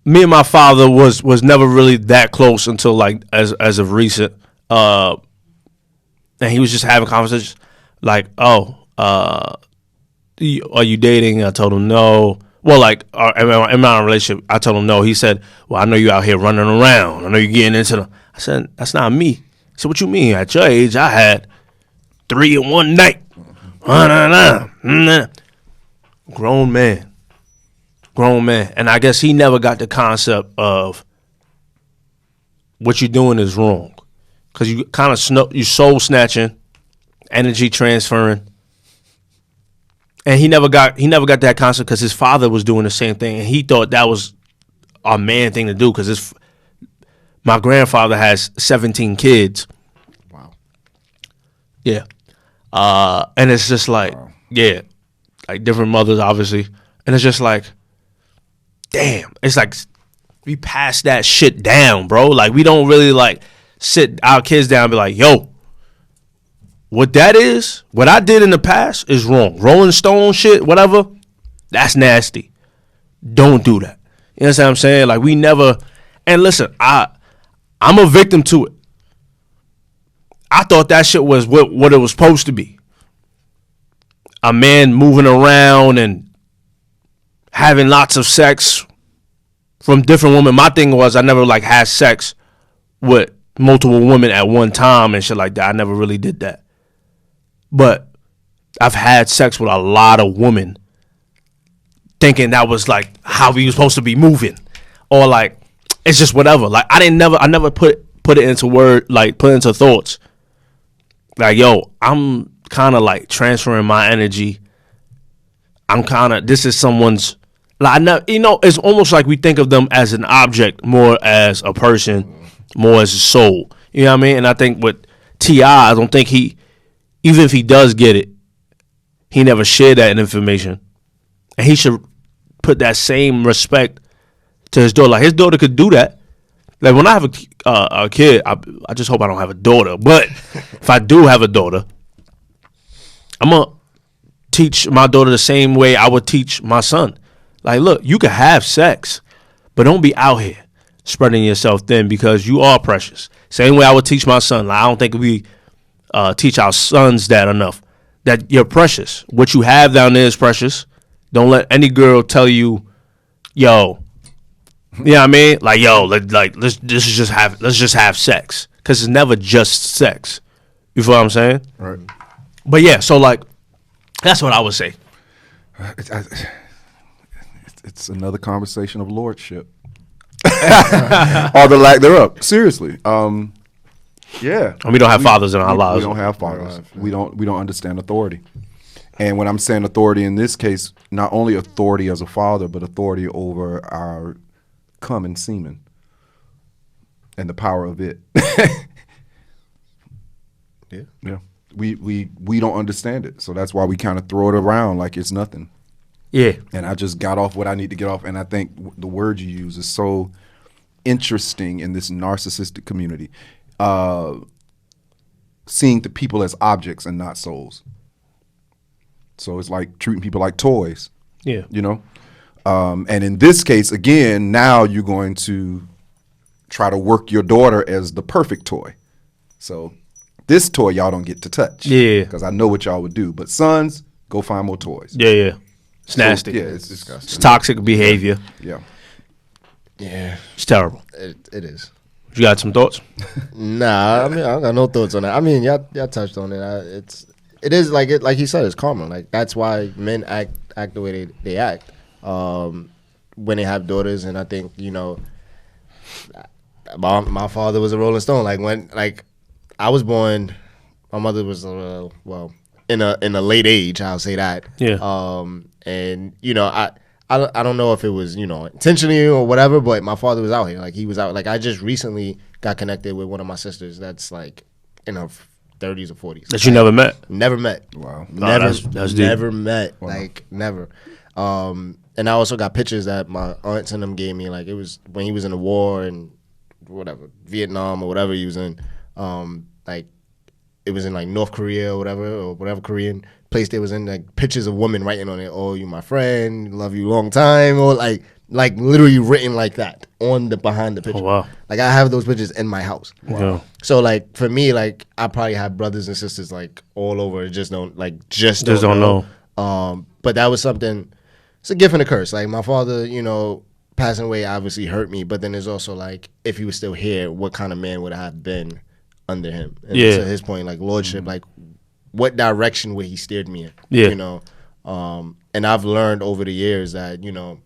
me and my father was never really that close until like as of recent. And he was just having conversations like, "Oh, are you dating?" I told him no. Well, like, am I in a relationship? I told him no. He said, "Well, I know you out here running around. I know you're getting into the." I said, "That's not me." He said, "What you mean? At your age, I had 3 in one night." Grown man, and I guess he never got the concept of what you're doing is wrong, because you kind of you soul snatching, energy transferring. And he never got that concept because his father was doing the same thing, and he thought that was a man thing to do because my grandfather has 17 kids. Wow. Yeah. And it's just like, like different mothers, obviously. And it's just like, damn. It's like we pass that shit down, bro. Like we don't really like sit our kids down and be like, yo, what I did in the past is wrong. Rolling Stone shit, whatever, that's nasty. Don't do that. You know what I'm saying? Like we never, and listen, I'm a victim to it. I thought that shit was what it was supposed to be. A man moving around and having lots of sex from different women. My thing was I never like had sex with multiple women at one time and shit like that. I never really did that. But I've had sex with a lot of women thinking that was like how we were supposed to be moving. Or like it's just whatever. Like I never put it into word, like put it into thoughts. Like, yo, I'm kind of like transferring my energy. This is someone's, like, it's almost like we think of them as an object more as a person, more as a soul. You know what I mean? And I think with T.I., I don't think even if he does get it, he never shared that information. And he should put that same respect to his daughter. Like, his daughter could do that. Like, when I have a kid, I just hope I don't have a daughter. But if I do have a daughter, I'm going to teach my daughter the same way I would teach my son. Like, look, you can have sex, but don't be out here spreading yourself thin because you are precious. Same way I would teach my son. Like, I don't think we teach our sons that enough. That you're precious. What you have down there is precious. Don't let any girl tell you, yo, you know what I mean? Like, yo, let's just have sex. Because it's never just sex. You feel what I'm saying? Right. But yeah, so like, that's what I would say. It's another conversation of lordship. Or the lack thereof. Seriously. Yeah. And we don't have fathers in our lives. We don't have fathers. We don't understand authority. And when I'm saying authority in this case, not only authority as a father, but authority over our common semen and the power of it. Yeah. We don't understand it. So that's why we kind of throw it around like it's nothing. Yeah. And I just got off what I need to get off. And I think the word you use is so interesting in this narcissistic community. Seeing the people as objects and not souls. So it's like treating people like toys. Yeah. You know? And in this case, again, now you're going to try to work your daughter as the perfect toy. So this toy y'all don't get to touch. Yeah. Because I know what y'all would do. But sons, go find more toys. Yeah. It's nasty. So, yeah, it's disgusting. It's toxic behavior. Yeah. Yeah, It's terrible. it is. You got some thoughts? Nah, I mean, I don't got no thoughts on that. I mean, y'all touched on it. It is like he said, it's karma. Like, that's why men act the way they act when they have daughters. And I think, you know, my father was a Rolling Stone. Like, when I was born, my mother was in a late age. I'll say that. Yeah. And you know, I don't know if it was, you know, intentionally or whatever, but my father was out here. Like, he was out. Like, I just recently got connected with one of my sisters that's like in her 30s or 40s. That you never met? Never met. Wow. Never, that's deep. never met. Wow. Like, never. And I also got pictures that my aunts and them gave me. Like, it was when he was in the war and whatever, Vietnam or whatever he was in. Like, it was in like North Korea or whatever Korean place they was in. Like, pictures of women writing on it, "Oh, you my friend, love you long time," or like literally written like that on the behind the picture. Oh, wow. Like, I have those pictures in my house. Wow. Yeah. So like, for me, like, I probably have brothers and sisters like all over. Just don't know. But that was something. It's a gift and a curse. Like, my father, you know, passing away obviously hurt me. But then there's also like, if he was still here, what kind of man would I have been under him? And Yeah. to his point, like, lordship, like, what direction would he steered me in? Yeah. You know, and I've learned over the years that, you know,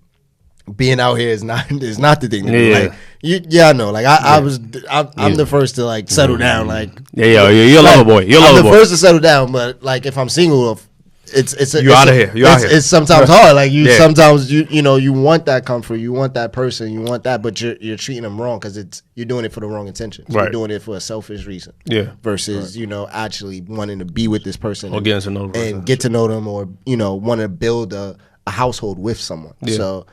being out here is not the thing to do. Yeah. Like, I know. Like, I'm the first to like settle down. Like, Yeah, you're a lover boy. You're a I'm lover the boy. first to settle down. But like, if I'm single, You outta here. You outta here. It's sometimes hard. Like, Yeah. sometimes you know, you want that comfort, you want that person, you want that, but you're treating them wrong because you're doing it for the wrong intention. So Right. You're doing it for a selfish reason. Yeah. Versus you know, actually wanting to be with this person Or getting to know the person. and get to know them, or you know, want to build a household with someone. Yeah. So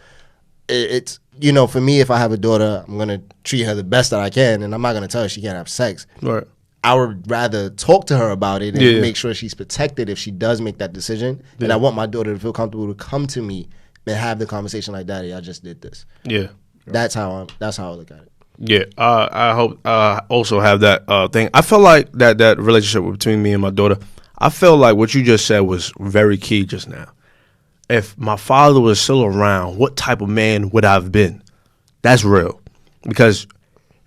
it's, you know, for me, if I have a daughter, I'm gonna treat her the best that I can, and I'm not gonna tell her she can't have sex. Right. I would rather talk to her about it and Yeah. make sure she's protected if she does make that decision. And I want my daughter to feel comfortable to come to me and have the conversation like, "Daddy, I just did this." Yeah. That's how I look at it. Yeah, I hope also have that thing. I feel like that relationship between me and my daughter, I feel like what you just said was very key just now. if my father was still around, what type of man would I have been? That's real. Because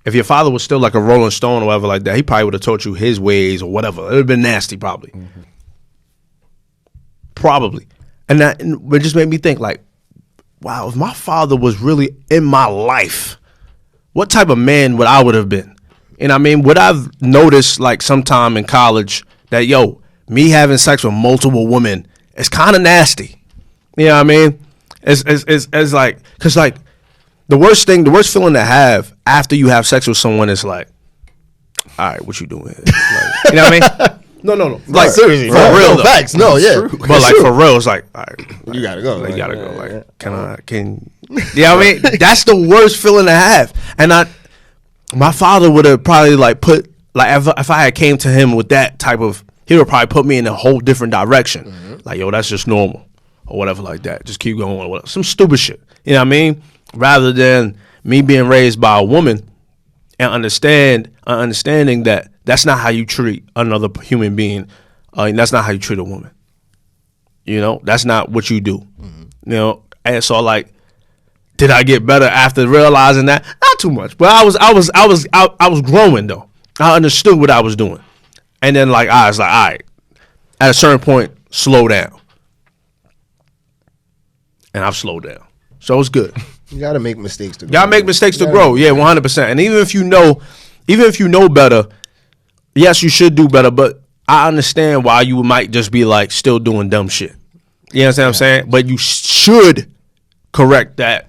if your father was still like a Rolling Stone or whatever like that, he probably would have taught you his ways or whatever. It would have been nasty, probably. Mm-hmm. Probably. And it just made me think, like, wow, if my father was really in my life, what type of man would I would have been? And I mean, would I've noticed, like, sometime in college that, yo, me having sex with multiple women is kind of nasty. You know what I mean? It's like, because, like, the worst feeling to have after you have sex with someone is like, all right, what you doing here? Like, you know what I mean? No. Like, seriously, for real, though. Facts. No, yeah. But, like, for real, it's like, all right. You gotta go. Like, you gotta go. Like, can you know what I mean? That's the worst feeling to have. And my father would have probably, like, put, like, if I had came to him with that type of, he would probably put me in a whole different direction. Mm-hmm. Like, yo, that's just normal. Or whatever like that. Just keep going. Or whatever. Some stupid shit. You know what I mean? Rather than me being raised by a woman and understanding that that's not how you treat another human being. And that's not how you treat a woman. You know? That's not what you do. Mm-hmm. You know? And so, like, did I get better after realizing that? Not too much. But I was growing, though. I understood what I was doing. And then, like, I was like, all right. At a certain point, slow down. And I've slowed down. So it's good. You gotta make mistakes to grow. You gotta make mistakes to grow. Yeah, 100%. And even if you know better, yes, you should do better, but I understand why you might just be like still doing dumb shit. You understand what I'm saying? But you should correct that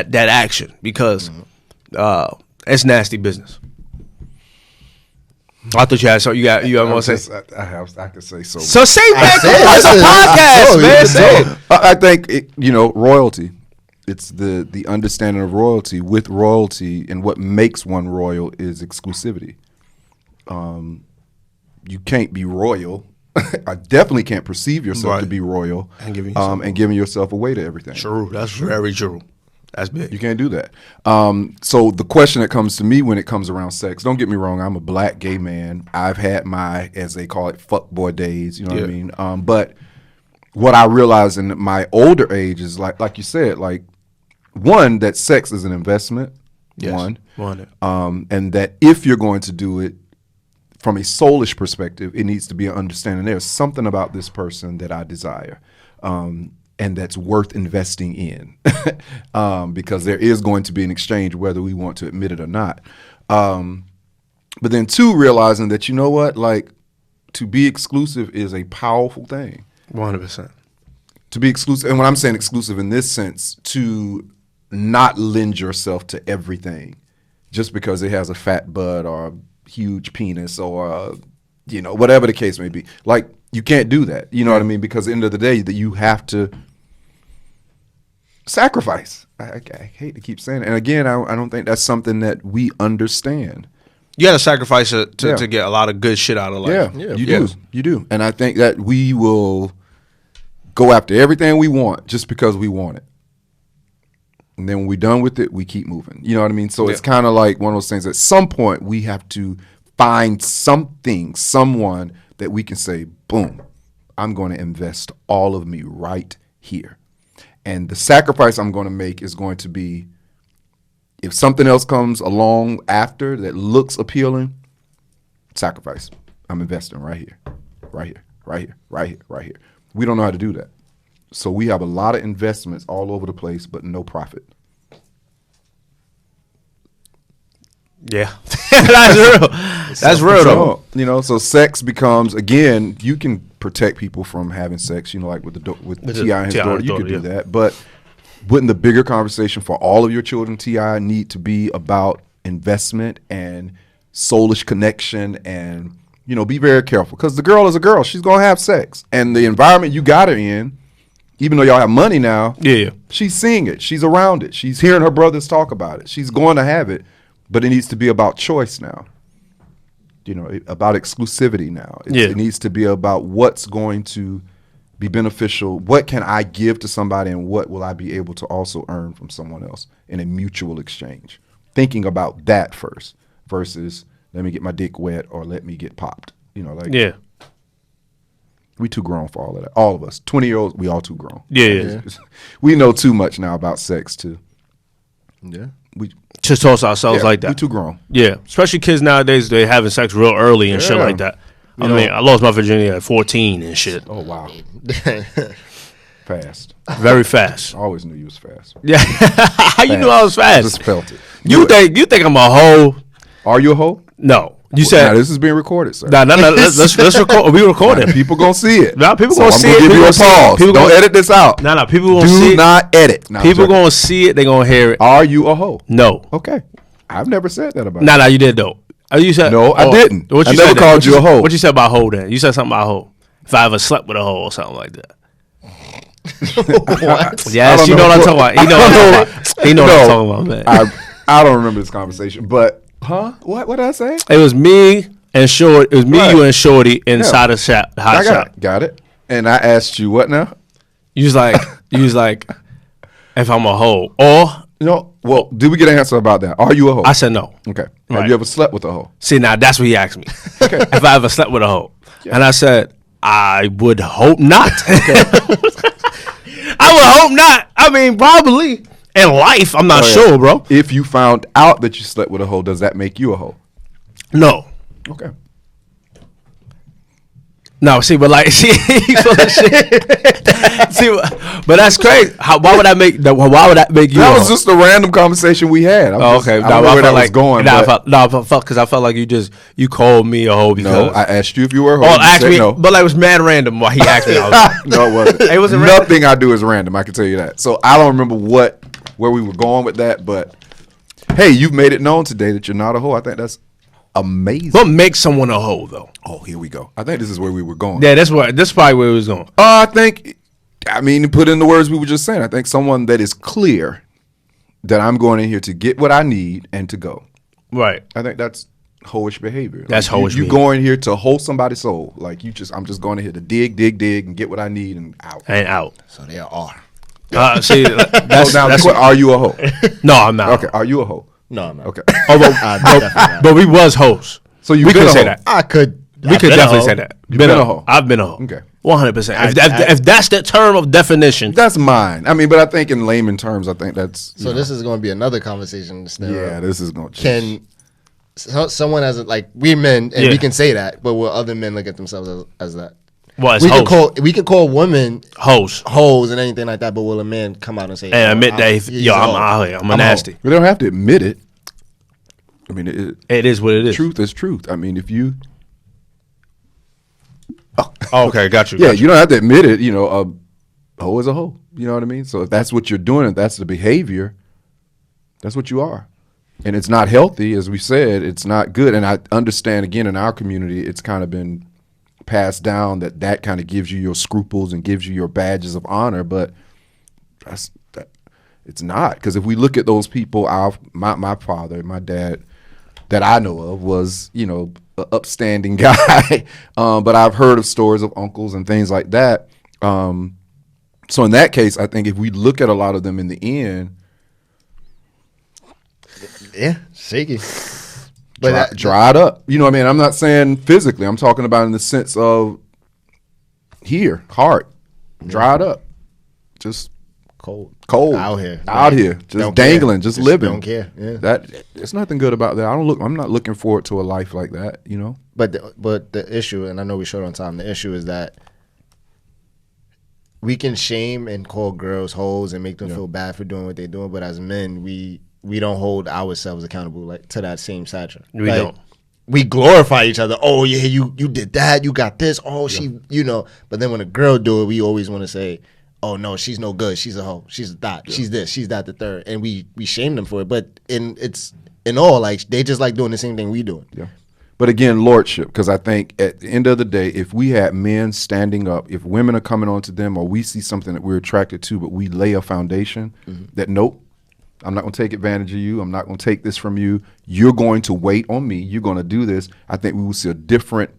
action because it's nasty business. I thought you had something. You have more to say? I could say so. So say that. It's a podcast, man. Say it. I think royalty. It's the understanding of royalty. With royalty, and what makes one royal is exclusivity. You can't be royal. I definitely can't perceive yourself to be royal and giving yourself away to everything. True. That's very true. That's big. You can't do that. So the question that comes to me when it comes around sex, don't get me wrong, I'm a black gay man. I've had my, as they call it, fuckboy days, you know what I mean? But what I realized in my older age is, like you said, like, one, that sex is an investment, one. And that if you're going to do it from a soulish perspective, it needs to be an understanding there's something about this person that I desire. And that's worth investing in because there is going to be an exchange whether we want to admit it or not. But then two, realizing that, you know what, like, to be exclusive is a powerful thing. 100%. To be exclusive, and when I'm saying exclusive in this sense, to not lend yourself to everything just because it has a fat butt or a huge penis or, whatever the case may be. Like, you can't do that. You know what I mean? Because at the end of the day, that you have to sacrifice. I hate to keep saying it. And again, I don't think that's something that we understand. You got to sacrifice it to get a lot of good shit out of life. Yeah, you do. And I think that we will go after everything we want just because we want it. And then when we're done with it, we keep moving. You know what I mean? So it's kind of like one of those things. At some point, we have to find someone that we can say, boom, I'm going to invest all of me right here. And the sacrifice I'm going to make is going to be, if something else comes along after that looks appealing, sacrifice. I'm investing right here, right here, right here, right here, right here. We don't know how to do that. So we have a lot of investments all over the place, but no profit. Yeah, that's real. That's real, though. So sex becomes, again, you can protect people from having sex. Like with T.I. and his daughter, you could do that. But wouldn't the bigger conversation for all of your children, T.I., need to be about investment and soulish connection and, be very careful. Because the girl is a girl. She's going to have sex. And the environment you got her in, even though y'all have money now, she's seeing it. She's around it. She's hearing her brothers talk about it. She's going to have it. But it needs to be about choice now. About exclusivity now. It needs to be about what's going to be beneficial. What can I give to somebody and what will I be able to also earn from someone else in a mutual exchange? Thinking about that first versus let me get my dick wet or let me get popped. We too grown for all of that. All of us, 20-year-olds, we all too grown. Yeah. We know too much now about sex too. Yeah. We Just toss ourselves like that. We too grown. Yeah, especially kids nowadays, they having sex real early and shit Yeah. like that. I mean, I lost my virginity at 14 and shit. Oh wow, fast. Very fast. I always knew you was fast. Yeah. How you knew I was I just fast? felt it. You think I'm a hoe? Are you a hoe? No. You Now, said this is being recorded, sir. no. Let's record. We recording. People gonna see it. Nah, people So gonna I'm see gonna it. give People you a gonna see it. pause. People Don't gonna- edit this out. No. People gonna see Do it. not edit. No, I'm People joking. gonna see it. They gonna hear it. Are you a hoe? No. Okay. I've never said that about you. Nah. You did though. You said No, I didn't. What I you never said called then? you a hoe. What you said about hoe then? You said something about hoe. If I ever slept with a hoe or something like that. What? Yes, you know what I'm talking about. He know what I'm talking about. He know what I'm talking about, man. I don't remember this conversation, but What did I say? It was me and Short. It was me, Right. you, and Shorty inside a shop, hot I shop. got it. And I asked you what now? You was like, if I'm a hoe, or No. Well, did we get an answer about that? Are you a hoe? I said no. Okay. Right. Have you ever slept with a hoe? See, now that's what he asked me. If I ever slept with a hoe, and I said I would hope not. I would hope not. I mean, probably in life, I'm not Oh, yeah. sure, bro. If you found out that you slept with a hoe, does that make you a hoe? No. Okay. No, see, but like, see, he's full of shit. See, but that's crazy. Why would that make you? That a was hoe? just a random conversation we had. Oh, okay. I don't know where that was going. But Because I felt like you called me a hoe because no, I asked you if you were a hoe. oh, You asked said me, no. but like it was mad random. Why he asked me? I was like, No, it wasn't. It wasn't random? Nothing I do is random. I can tell you that. So I don't remember where we were going with that. But hey, you've made it known today that you're not a hoe. I think that's amazing. what makes someone a hoe though? Oh, here we go. I think this is where we were going. Yeah, that's probably where it was going. I mean, to put in the words we were just saying, I think someone that is clear that I'm going in here to get what I need and to go. Right. I think that's hoish behavior. That's like hoish You behavior. go in here to hold somebody's soul. Like I'm just going in here to dig and get what I need and out. And out. So they are. See, that's, So now, that's are you a hoe? no, I'm not. Okay, are you a hoe? No, no. Okay. But we was hosts. So you we been could a say hoe. that. I could. We could definitely say that. You've been a hoe. I've been a hoe. Okay. 100%. If that's the term of definition, That's mine. I mean, but I think in layman terms, I think that's. So this is going to be another conversation. Still. Yeah, this is going to Can someone as like we're men and Yeah. we can say that, but will other men look at themselves as that? was We host. can call women Host. hoes and anything like that, but will a man come out and say And admit that, he's yo, a I'm hoe. out here. I'm a hoe. nasty. We don't have to admit it. I mean, It is what it is. truth is truth. I mean, if you. Oh, okay, got you. Yeah, you don't have to admit it. You know, a hoe is a hoe. You know what I mean? So if that's what you're doing, if that's the behavior, that's what you are. And it's not healthy, as we said. It's not good. And I understand, again, in our community, it's kind of been passed down that kind of gives you your scruples and gives you your badges of honor. But it's not. Because if we look at those people, my father, my dad, that I know of was, an upstanding guy. But I've heard of stories of uncles and things like that. So in that case, I think if we look at a lot of them in the end, Yeah, shaky. But dried up. You know what I mean? I'm not saying physically. I'm talking about in the sense of heart, dried up, just cold out here, just Don't dangling, care. just living. Don't care. Yeah. That there's nothing good about that. I'm not looking forward to a life like that. But the issue, and I know we short on time. The issue is that we can shame and call girls hoes and make them feel bad for doing what they're doing. But as men, we don't hold ourselves accountable like to that same stature. We don't. We glorify each other. Oh yeah, you did that. You got this. Oh she, But then when a girl do it, we always want to say, oh no, she's no good. She's a hoe. She's that. She's this. She's that. The third. And we shame them for it. But it's in all, like they just like doing the same thing we doing. Yeah. But again, lordship, because I think at the end of the day, if we had men standing up, if women are coming on to them, or we see something that we're attracted to, but we lay a foundation that, nope, I'm not going to take advantage of you. I'm not going to take this from you. You're going to wait on me. You're going to do this. I think we will see a different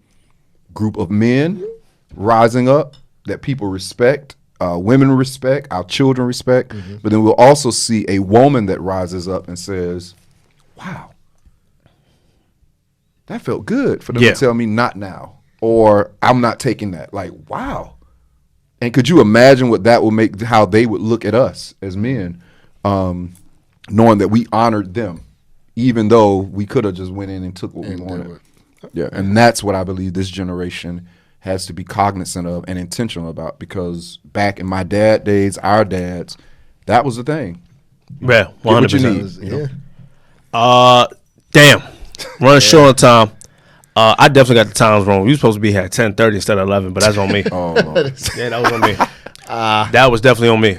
group of men rising up that people respect, women respect, our children respect. But then we'll also see a woman that rises up and says, wow, that felt good for them Yeah. to tell me not now. or I'm not taking that. Like, wow. And could you imagine what that would make, how they would look at us as men, knowing that we honored them, even though we could have just went in and took what we wanted. Yeah, and that's what I believe this generation has to be cognizant of and intentional about, because back in my dad days, our dads, that was the thing. Yeah, 100%. Get what you need, you know? Damn. Running short on time. I definitely got the times wrong. We were supposed to be here at 10:30 instead of 11, but that's on me. Yeah, that was on me. That was definitely on me.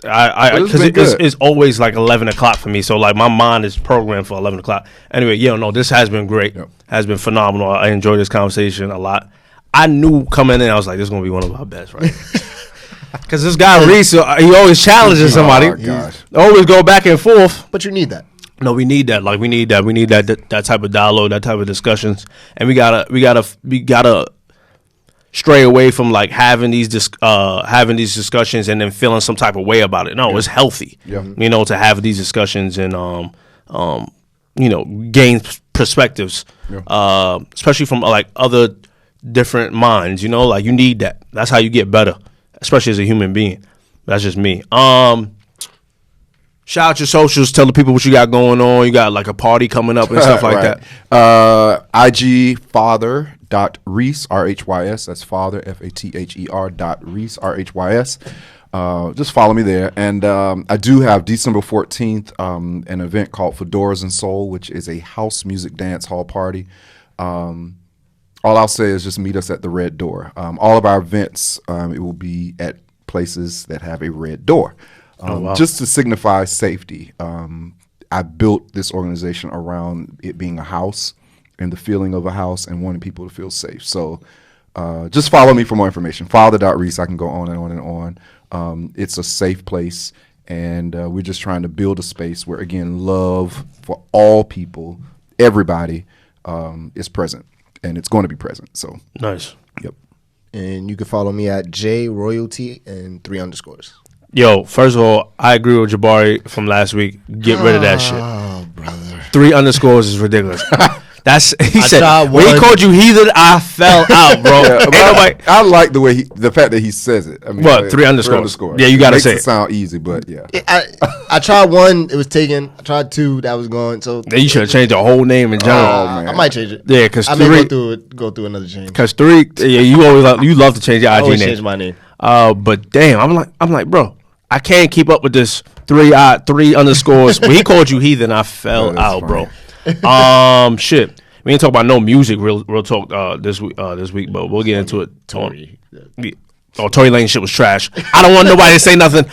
Because it's always like 11 o'clock for me, so like my mind is programmed for 11 o'clock. Anyway, this has been great. Yep. Has been phenomenal. I enjoyed this conversation a lot. I knew coming in, I was like, this is going to be one of our best, right? Because this guy Reese, he always challenges somebody. Oh, gosh. Always go back and forth. But you need that. No, we need that. Like we need that type of dialogue, that type of discussions, and we gotta stray away from like having these discussions and then feeling some type of way about it. No, it's healthy. Yeah. To have these discussions and gain perspectives, especially from like other different minds. Like you need that. That's how you get better, especially as a human being. That's just me. Shout out your socials. Tell the people what you got going on. You got like a party coming up and stuff like that. IG father.reese, RHYS. That's father, FATHER.reese, RHYS. Just follow me there. And I do have December 14th an event called Fedoras and Soul, which is a house music dance hall party. All I'll say is just meet us at the Red Door. All of our events, it will be at places that have a red door. Just to signify safety. I built this organization around it being a house and the feeling of a house and wanting people to feel safe. So just follow me for more information. Father.reese. I can go on and on and on. It's a safe place, and we're just trying to build a space where, again, love for all people, everybody, is present, and it's going to be present. So nice. Yep. And you can follow me at JRoyalty and 3 underscores. Yo, first of all, I agree with Jabari from last week. Get rid of that shit. Oh, brother. 3 underscores is ridiculous. He said when he one. called you heathen, I fell out, bro. I like the fact that he says it. I mean, what, 3 underscores? Yeah, you gotta say it. Sound easy, but yeah. I tried 1, it was taken. I tried 2, that was gone. So then you should have changed the whole name in general. Man. I might change it. Yeah, because I may go through another change. Because 3, you always love to change your IG name. Change my name. But damn, I'm like, bro, I can't keep up with this 3 underscores. When he called you heathen, I fell out, funny. Bro. Shit. We ain't talk about no music, real talk this week, but we'll get into it. Tory Lanez shit was trash. I don't want nobody to say nothing.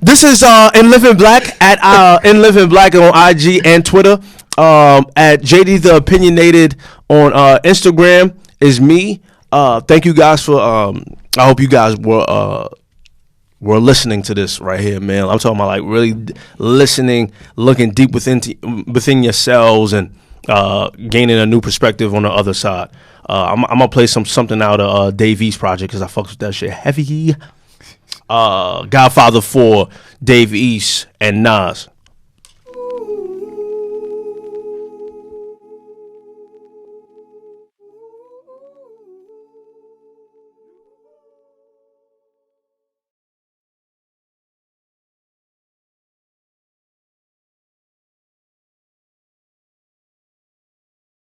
This is In Living Black at In Living Black on IG and Twitter. At JD the Opinionated on Instagram is me. Thank you guys for. I hope you guys were listening to this right here, man. I'm talking about like really listening, looking deep within yourselves and gaining a new perspective on the other side. I'm gonna play something out of Dave East project because I fucks with that shit heavy. Godfather 4, Dave East and Nas.